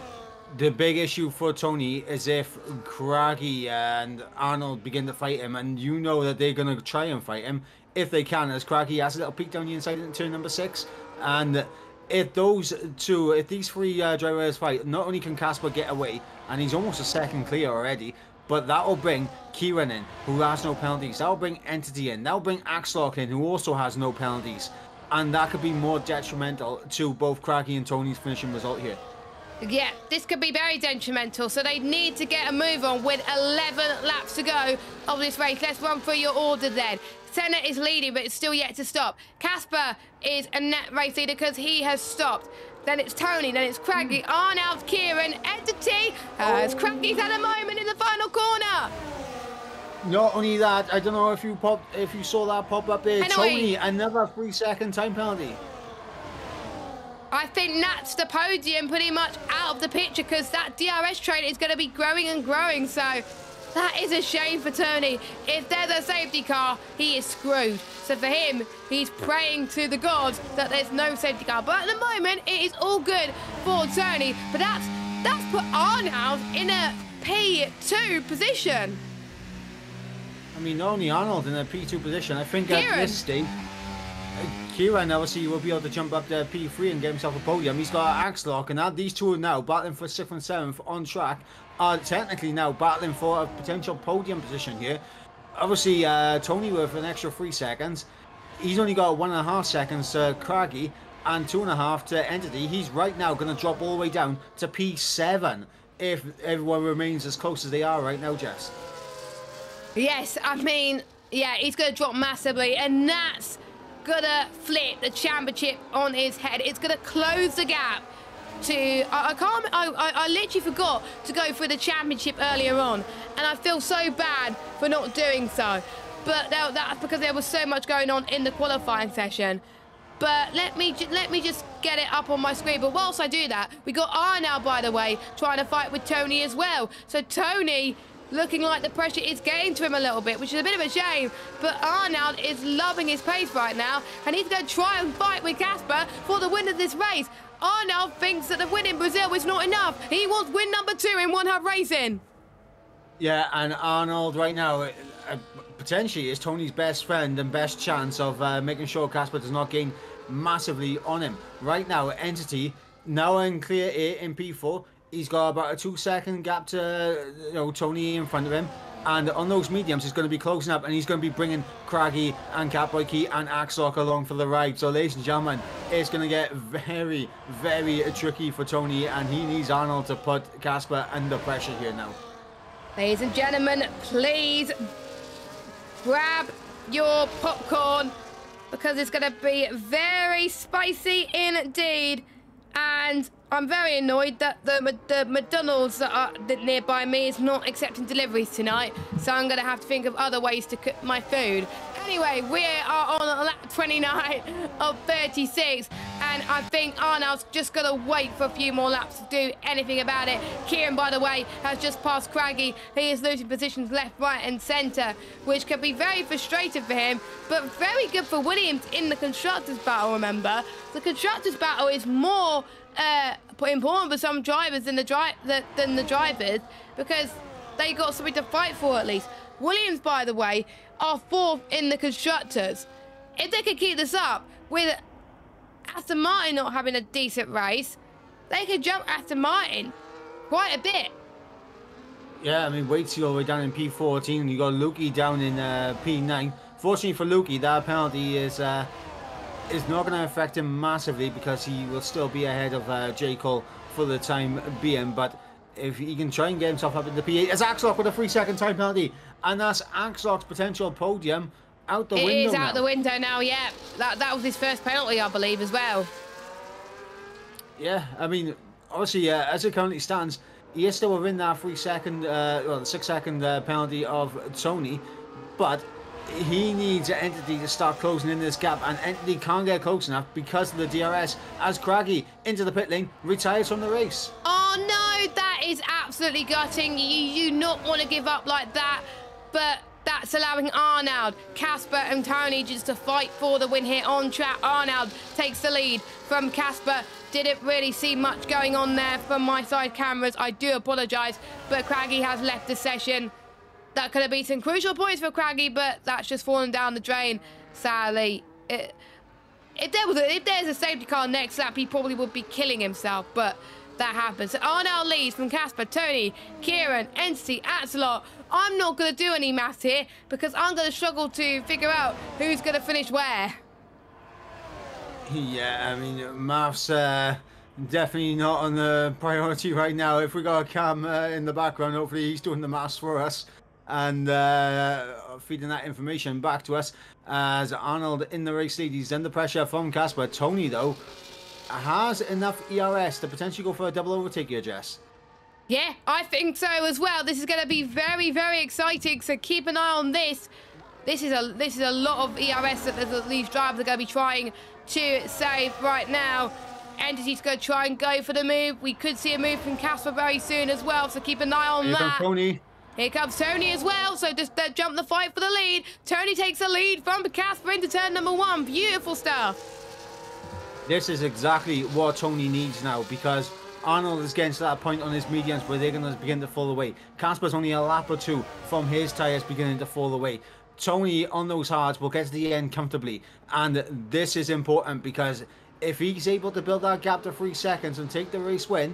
the big issue for Tony is if Craggy and Arnold begin to fight him, and you know that they're going to try and fight him if they can, as Craggy has a little peek down the inside in turn number 6. And if these three drivers fight, not only can Casper get away, and he's almost a second clear already, but that will bring Kieran in, who has no penalties. That will bring Entity in. That will bring Axlock in, who also has no penalties. And that could be more detrimental to both Craggy and Tony's finishing result here. Yeah, this could be very detrimental, so they need to get a move on with 11 laps to go of this race. Let's run through your order then. Senna is leading, but it's still yet to stop. Casper is a net race leader because he has stopped. Then it's Tony, then it's Craggy, Arnold, Kieran, Entity, as Craggy's had a moment in the final corner. Not only that, I don't know if you saw that pop up there. Tony, another 3-second time penalty. I think that's the podium pretty much out of the picture because that DRS train is going to be growing and growing. So that is a shame for Tony. If there's a safety car, he is screwed. So for him, he's praying to the gods that there's no safety car. But at the moment, it is all good for Tony. But that's put Arnold in a P2 position. I mean, not only Arnold in a P2 position, I think at this stage, Kieran obviously will be able to jump up to P3 and get himself a podium. He's got Axlock, and now these two are now battling for 6th and 7th on track, are technically now battling for a potential podium position here. Obviously, Tony with an extra 3 seconds. He's only got 1.5 seconds to Craggy and 2.5 to Entity. He's right now going to drop all the way down to P7 if everyone remains as close as they are right now, Jess. Yes, I mean, yeah, he's going to drop massively, and that's gonna flip the championship on his head. It's gonna close the gap to I literally forgot to go through the championship earlier on, and I feel so bad for not doing so, but that's because there was so much going on in the qualifying session. But let me just get it up on my screen. But whilst I do that, we got Arnold, by the way, trying to fight with Tony as well. So Tony looking like the pressure is getting to him a little bit, which is a bit of a shame. But Arnold is loving his pace right now, and he's going to try and fight with Casper for the win of this race. Arnold thinks that the win in Brazil is not enough. He wants win number 2 in One Hub Racing. Yeah, and Arnold right now potentially is Tony's best friend and best chance of making sure Casper does not gain massively on him. Right now, Entity, now in clear A in P4, he's got about a 2-second gap to, Tony in front of him. And on those mediums, he's going to be closing up, and he's going to be bringing Craggy and Catboy Key and Axlock along for the ride. So, ladies and gentlemen, it's going to get very, very tricky for Tony, and he needs Arnold to put Casper under pressure here now. Ladies and gentlemen, please grab your popcorn, because it's going to be very spicy indeed. And I'm very annoyed that the McDonald's that are nearby me is not accepting deliveries tonight, so I'm going to have to think of other ways to cook my food. Anyway, we are on lap 29 of 36, and I think Arnold's just going to wait for a few more laps to do anything about it. Kieran, by the way, has just passed Craggy. He is losing positions left, right and centre, which can be very frustrating for him, but very good for Williams in the Constructors' battle, remember. The Constructors' battle is more important for some drivers than the drivers, because they got something to fight for at least. Williams, by the way, are 4th in the Constructors. If they could keep this up with Aston Martin not having a decent race, they could jump Aston Martin quite a bit. Yeah, I mean, wait till all the way down in P14. You got Lukey down in P9. Fortunately for Lukey, that penalty is not going to affect him massively, because he will still be ahead of J. Cole for the time being. But if he can try and get himself up in the P8, as Axlock with a 3-second time penalty, and that's Axlock's potential podium out the window. It is out the window now. Yeah, that was his first penalty, I believe, as well. Yeah, I mean, obviously, as it currently stands, he is still within that 3-second, the 6-second penalty of Tony, but he needs Entity to start closing in this gap, and Entity can't get close enough because of the DRS, as Craggy into the pit lane retires from the race. Oh no, that is absolutely gutting. You do not want to give up like that, but that's allowing Arnold, Casper and Tony just to fight for the win here on track. Arnold takes the lead from Casper. Didn't really see much going on there from my side cameras. I do apologise, but Craggy has left the session. That could have been some crucial points for Craggy, but that's just fallen down the drain, sadly. If there's a safety car next lap, he probably would be killing himself, but that happens. So Arnold leads from Casper, Tony, Kieran, Entity, Axelot. I'm not going to do any maths here, because I'm going to struggle to figure out who's going to finish where. Yeah, I mean, maths definitely not on the priority right now. If we got a Cam in the background, hopefully he's doing the maths for us and feeding that information back to us. As Arnold in the race lead, he's under pressure from Casper. Tony, though, has enough ERS to potentially go for a double overtake here, Jess. Yeah, I think so as well. This is going to be very, very exciting, so keep an eye on this. This is a lot of ERS that these drivers are going to be trying to save right now. Entity's going to try and go for the move. We could see a move from Casper very soon as well, so keep an eye on that. Here comes Tony. Here comes Tony as well, so just jump the fight for the lead. Tony takes the lead from Casper into turn number 1. Beautiful stuff. This is exactly what Tony needs now, because Arnold is getting to that point on his mediums where they're going to begin to fall away. Casper's only a lap or 2 from his tyres beginning to fall away. Tony on those hards will get to the end comfortably, and this is important, because if he's able to build that gap to 3 seconds and take the race win...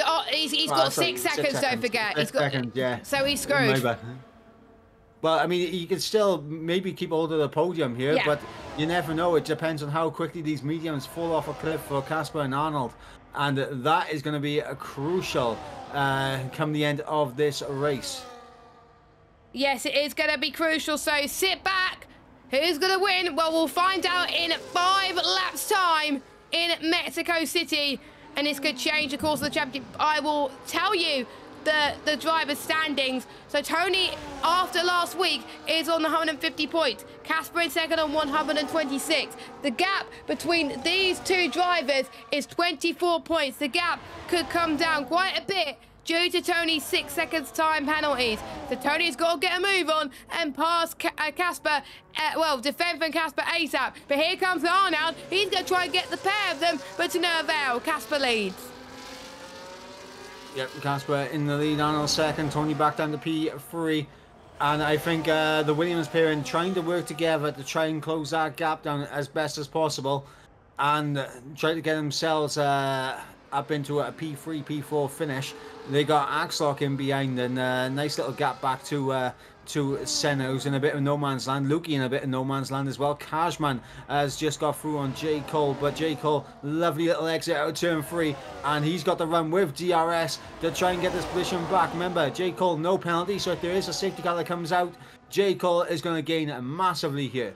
Oh, he's got 6 seconds, don't forget. He's got 6 seconds, yeah. So he's screwed. Well, I mean, you can still maybe keep hold of the podium here, yeah, but you never know. It depends on how quickly these mediums fall off a cliff for Casper and Arnold, and that is going to be a crucial come the end of this race. Yes, it is going to be crucial, so sit back. Who's going to win? Well, we'll find out in 5 laps' time in Mexico City, and this could change the course of the championship. I will tell you the driver's standings. So Tony, after last week, is on 150 points. Casper in second on 126. The gap between these two drivers is 24 points. The gap could come down quite a bit due to Tony's 6 seconds time penalties. So Tony's got to get a move on and pass Casper, well, defend from Casper ASAP. But here comes Arnold. He's going to try and get the pair of them, but to no avail. Casper leads. Yep, Casper in the lead, Arnold second, Tony back down to P3. And I think the Williams pairing trying to work together to try and close that gap down as best as possible. and try to get themselves up into a P3, P4 finish. They got Axlock in behind, and a nice little gap back to Senna, who's in a bit of no man's land. Lukey in a bit of no man's land as well. Cashman has just got through on J. Cole, but J. Cole, lovely little exit out of turn 3, and he's got the run with DRS to try and get this position back. Remember, J. Cole, no penalty, so if there is a safety car that comes out, J. Cole is going to gain massively here.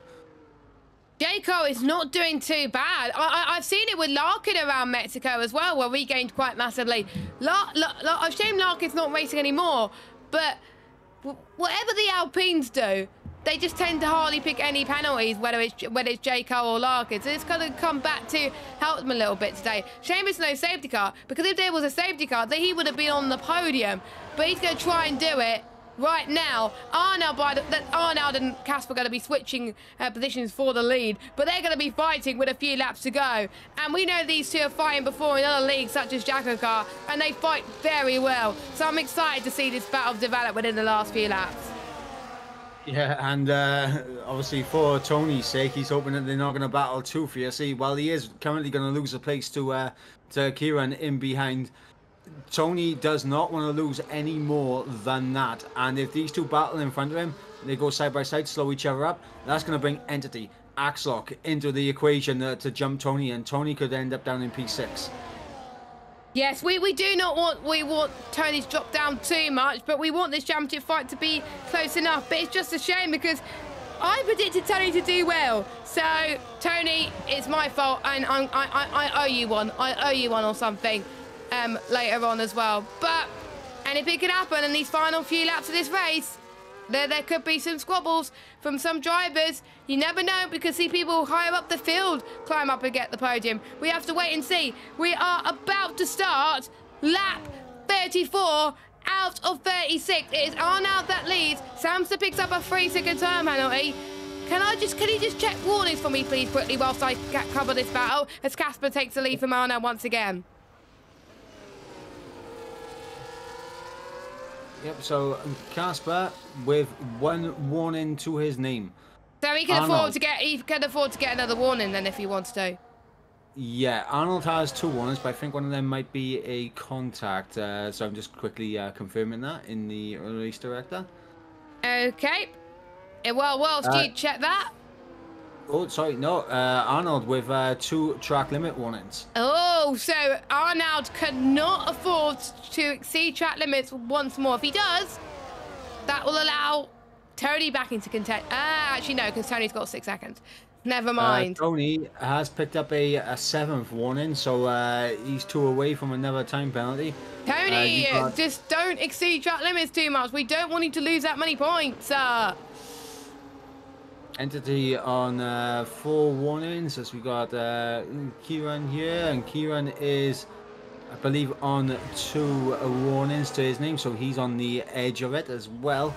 J. Cole is not doing too bad. I've seen it with Larkin around Mexico as well, where we gained quite massively. Shame Larkin's not racing anymore, but whatever the Alpines do, they just tend to hardly pick any penalties, whether it's J. Cole or Larkin. So it's going to come back to help them a little bit today. Shame it's no safety car, because if there was a safety car, then he would have been on the podium. But he's going to try and do it right now. Arnold and Casper are going to be switching positions for the lead, but they're going to be fighting with a few laps to go. And we know these two are fighting before in other leagues such as Jacko Car, and they fight very well. So I'm excited to see this battle develop within the last few laps. Yeah, and obviously for Tony's sake, he's hoping that they're not going to battle too fiercely. While he is currently going to lose a place to Kieran in behind, Tony does not want to lose any more than that. And if these two battle in front of him, they go side by side, slow each other up, that's going to bring Entity, Axlock into the equation to jump Tony, and Tony could end up down in P6. Yes, we want Tony's drop down too much, but we want this championship fight to be close enough. But it's just a shame because I predicted Tony to do well. So Tony, it's my fault, and I owe you one. I owe you one or something. Later on as well, but anything could happen in these final few laps of this race. There could be some squabbles from some drivers. You never know, because see people higher up the field climb up and get the podium. We have to wait and see. We are about to start lap 34 out of 36. It is Arnold that leads. Samster picks up a 3-second time penalty. Can you just check warnings for me, please, quickly, whilst I cover this battle, as Casper takes the lead from Arnold once again. Yep, so Casper with one warning to his name. So he can afford to get another warning then if he wants to. Yeah, Arnold has 2 warnings, but I think one of them might be a contact. So I'm just quickly confirming that in the race director. Okay. Well, Steve, check that. Oh, sorry, no. Arnold with 2 track limit warnings. Oh, so Arnold cannot afford to exceed track limits once more. If he does, that will allow Tony back into contention. Actually, no, because Tony's got 6 seconds. Never mind. Tony has picked up a 7th warning, so he's 2 away from another time penalty. Tony, just don't exceed track limits too much. We don't want you to lose that many points. Entity on 4 warnings, as we got Kieran here, and Kieran is, I believe, on 2 warnings to his name, so he's on the edge of it as well.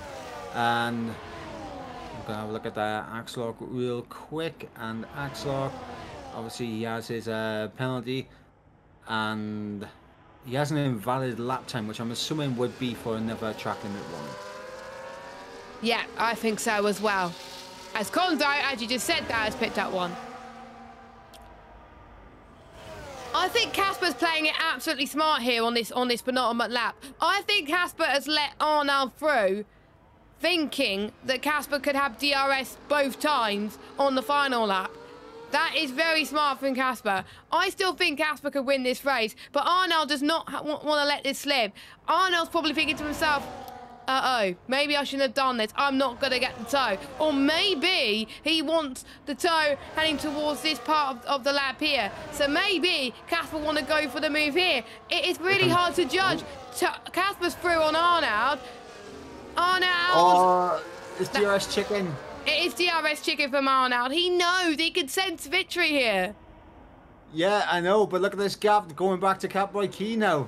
And I'm gonna have a look at Axlock real quick, and Axlock, obviously he has his penalty, and he has an invalid lap time, which I'm assuming would be for another track limit warning. Yeah, I think so as well. As Kondo, as you just said, that has picked up 1. I think Casper's playing it absolutely smart here on this penultimate lap. I think Casper has let Arnold through, thinking that Casper could have DRS both times on the final lap. That is very smart from Casper. I still think Casper could win this race, but Arnold does not want to let this slip. Arnold's probably thinking to himself, uh-oh, maybe I shouldn't have done this. I'm not going to get the toe. Or maybe he wants the toe heading towards this part of the lap here. So maybe Casper want to go for the move here. It is really hard to judge. Casper's through on Arnold. Oh, it's DRS chicken. It is DRS chicken from Arnold. He knows. He can sense victory here. Yeah, I know, but look at this gap going back to Catboy Key now.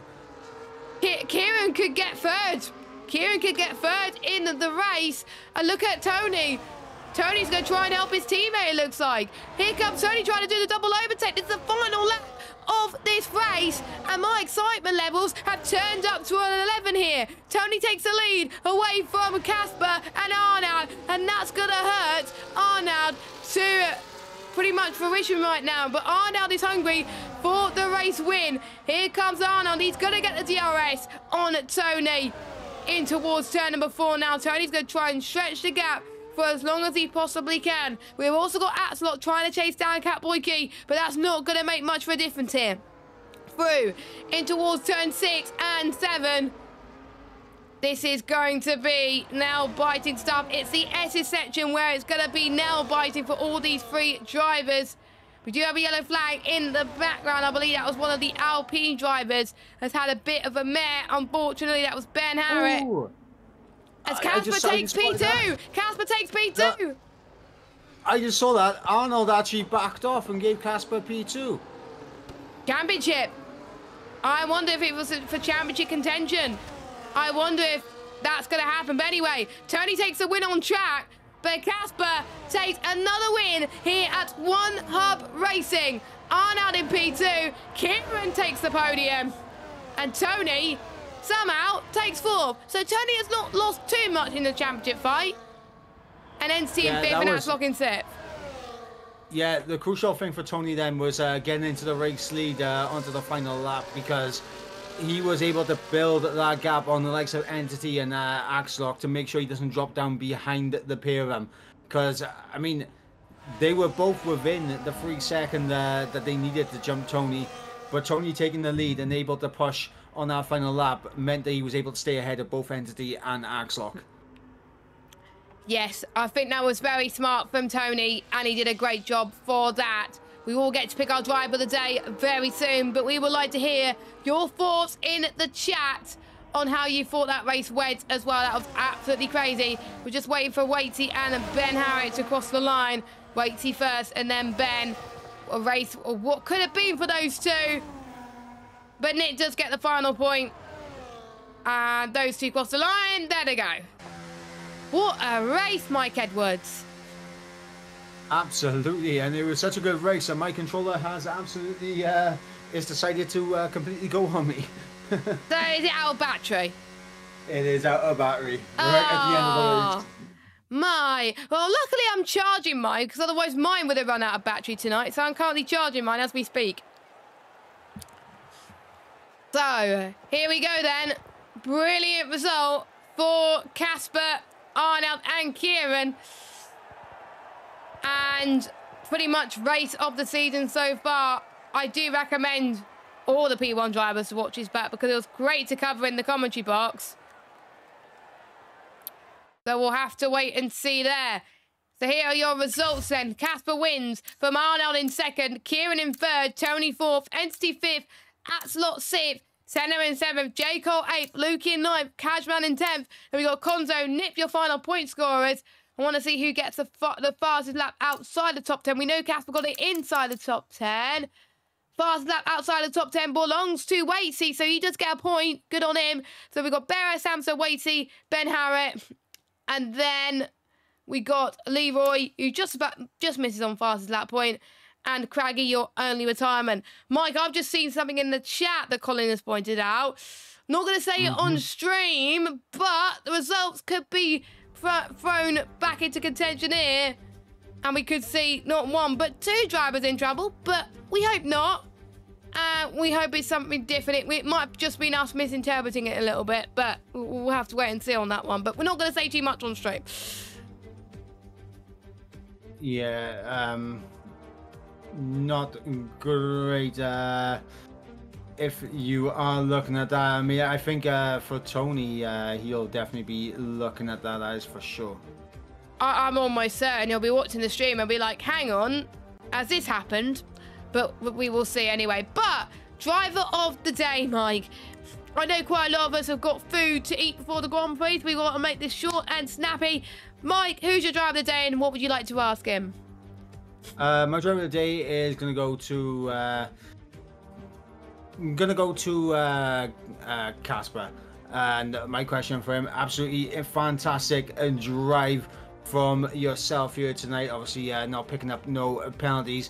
Kieran could get 3rd. Kieran could get 3rd in the race. And look at Tony. Tony's going to try and help his teammate, it looks like. Here comes Tony trying to do the double overtake. This is the final lap of this race. And my excitement levels have turned up to an 11 here. Tony takes the lead away from Casper and Arnold. And that's going to hurt Arnold to pretty much fruition right now. But Arnold is hungry for the race win. Here comes Arnold. He's going to get the DRS on Tony in towards turn number 4 now. Tony's going to try and stretch the gap for as long as he possibly can. We've also got Axelot trying to chase down Catboy Key, but that's not going to make much of a difference here. Through in towards turn 6 and 7. This is going to be nail-biting stuff. It's the S's section where it's going to be nail-biting for all these 3 drivers. We do have a yellow flag in the background. I believe that was one of the Alpine drivers has had a bit of a mare. Unfortunately, that was Ben Harriet. Ooh. As Casper takes P2. Casper takes P2. I just saw that. Arnold actually backed off and gave Casper P2. Championship. I wonder if it was for championship contention. I wonder if that's going to happen. But anyway, Tony takes the win on track. But Casper takes another win here at One Hub Racing. Arnold in P2. Kieran takes the podium. And Tony somehow takes 4th. So Tony has not lost too much in the championship fight. And NC in 5th and Axlock in 6th. Yeah, the crucial thing for Tony then was getting into the race lead onto the final lap, because he was able to build that gap on the likes of Entity and Axlock to make sure he doesn't drop down behind the pair of them. Because, I mean, they were both within the 3 second that they needed to jump Tony. But Tony taking the lead and able to push on that final lap meant that he was able to stay ahead of both Entity and Axlock. Yes, I think that was very smart from Tony, and he did a great job for that. We will get to pick our driver of the day very soon, but we would like to hear your thoughts in the chat on how you thought that race went as well. That was absolutely crazy. We're just waiting for Waity and Ben Harriet to cross the line. Waity first and then Ben. A race, or what could have been for those two. But Nick does get the final point. And those two cross the line. There they go. What a race, Mike Edwards. Absolutely, and it was such a good race, and my controller has absolutely is decided to completely go on me. So is it out of battery? It is out of battery. Right at the end of the race. Well, luckily I'm charging mine, because otherwise mine would have run out of battery tonight. So I'm currently charging mine as we speak. So here we go then. Brilliant result for Casper, Arnold and Kieran. And pretty much race of the season so far. I do recommend all the P1 drivers to watch his back, because it was great to cover in the commentary box. So we'll have to wait and see there. So here are your results then. Casper wins from Arnold in 2nd, Kieran in 3rd, Tony 4th, Entity 5th, Axelot 6th, Senna in 7th, J. Cole 8th, Luke in 9th, Cashman in 10th. And we got Konzo. Nip your final point scorers. I want to see who gets the fastest lap outside the top 10. We know Casper got it inside the top 10. Fastest lap outside the top 10 belongs to Waity, so he does get a point. Good on him. So we've got Bear, Samson, Waity, Ben Harriet. And then we got Leroy, who just misses on fastest lap point. And Craggy, your only retirement. Mike, I've just seen something in the chat that Colin has pointed out. Not going to say it on stream, but the results could be thrown back into contention here. And we could see not 1, but 2 drivers in trouble. But we hope not. We hope it's something different. It might have just been us misinterpreting it a little bit. But we'll have to wait and see on that one. But we're not going to say too much on stream. Yeah, not great. If you are looking at that, I mean, I think for Tony, he'll definitely be looking at that, as for sure. I'm almost certain he'll be watching the stream and be like, hang on, has this happened? But we will see anyway. But driver of the day, Mike. I know quite a lot of us have got food to eat before the Grand Prix. We've got to make this short and snappy. Mike, who's your driver of the day and what would you like to ask him? My driver of the day is going to go to Casper. And my question for him, absolutely a fantastic drive from yourself here tonight. Obviously, not picking up no penalties.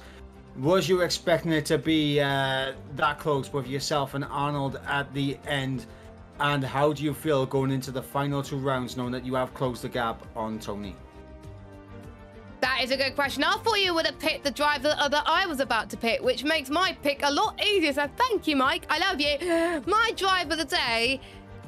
Was you expecting it to be that close with yourself and Arnold at the end? And how do you feel going into the final 2 rounds, knowing that you have closed the gap on Tony? That That is a good question. I thought you would have picked the driver that I was about to pick, which makes my pick a lot easier. So thank you, Mike. I love you. My driver of the day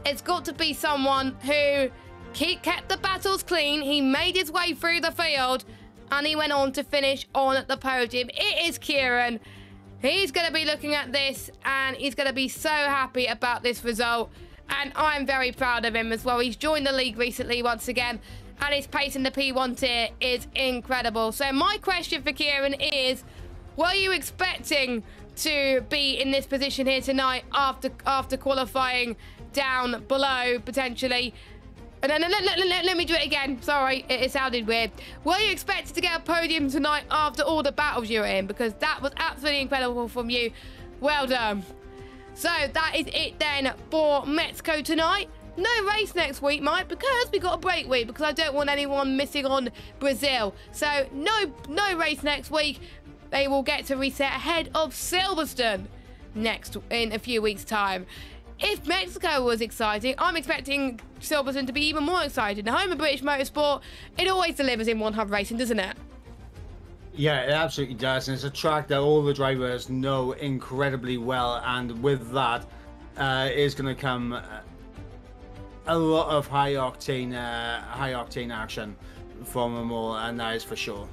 has got to be someone who kept the battles clean. He made his way through the field, and he went on to finish on the podium. It is Kieran. He's going to be looking at this, and he's going to be so happy about this result. And I'm very proud of him as well. He's joined the league recently once again, and his pace in the P1 tier is incredible. So my question for Kieran is, were you expecting to be in this position here tonight after qualifying down below, potentially? And then let me do it again. Sorry, it sounded weird. Were you expected to get a podium tonight after all the battles you were in? Because that was absolutely incredible from you. Well done. So that is it then for Mexico tonight. No race next week, Mike, because we got a break week, because I don't want anyone missing on Brazil. So no race next week. They will get to reset ahead of Silverstone in a few weeks' time. If Mexico was exciting, I'm expecting Silverstone to be even more exciting. The home of British motorsport, it always delivers in one hub racing, doesn't it? Yeah, it absolutely does. And it's a track that all the drivers know incredibly well. And with that, is going to come a lot of high octane action from them all, and that is for sure.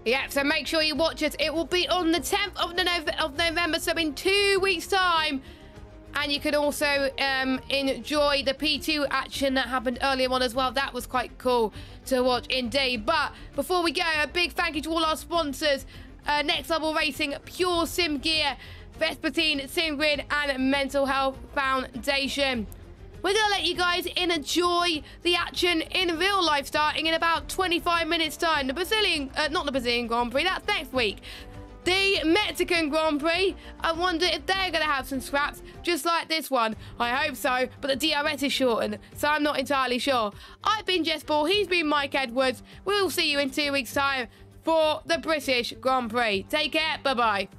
Yeah, so make sure you watch it. It will be on the 10th of November, so in 2 weeks' time. And you can also enjoy the P2 action that happened earlier on as well. That was quite cool to watch indeed. But before we go, a big thank you to all our sponsors. Next Level Racing, Pure Sim Gear, Vespertine, SimGrid, and Mental Health Foundation. We're going to let you guys enjoy the action in real life starting in about 25 minutes time. The Brazilian, not the Brazilian Grand Prix, that's next week. The Mexican Grand Prix, I wonder if they're going to have some scraps, just like this one. I hope so, but the DRS is shortened, so I'm not entirely sure. I've been Jess Ball, he's been Mike Edwards. We'll see you in 2 weeks' time for the British Grand Prix. Take care, bye-bye.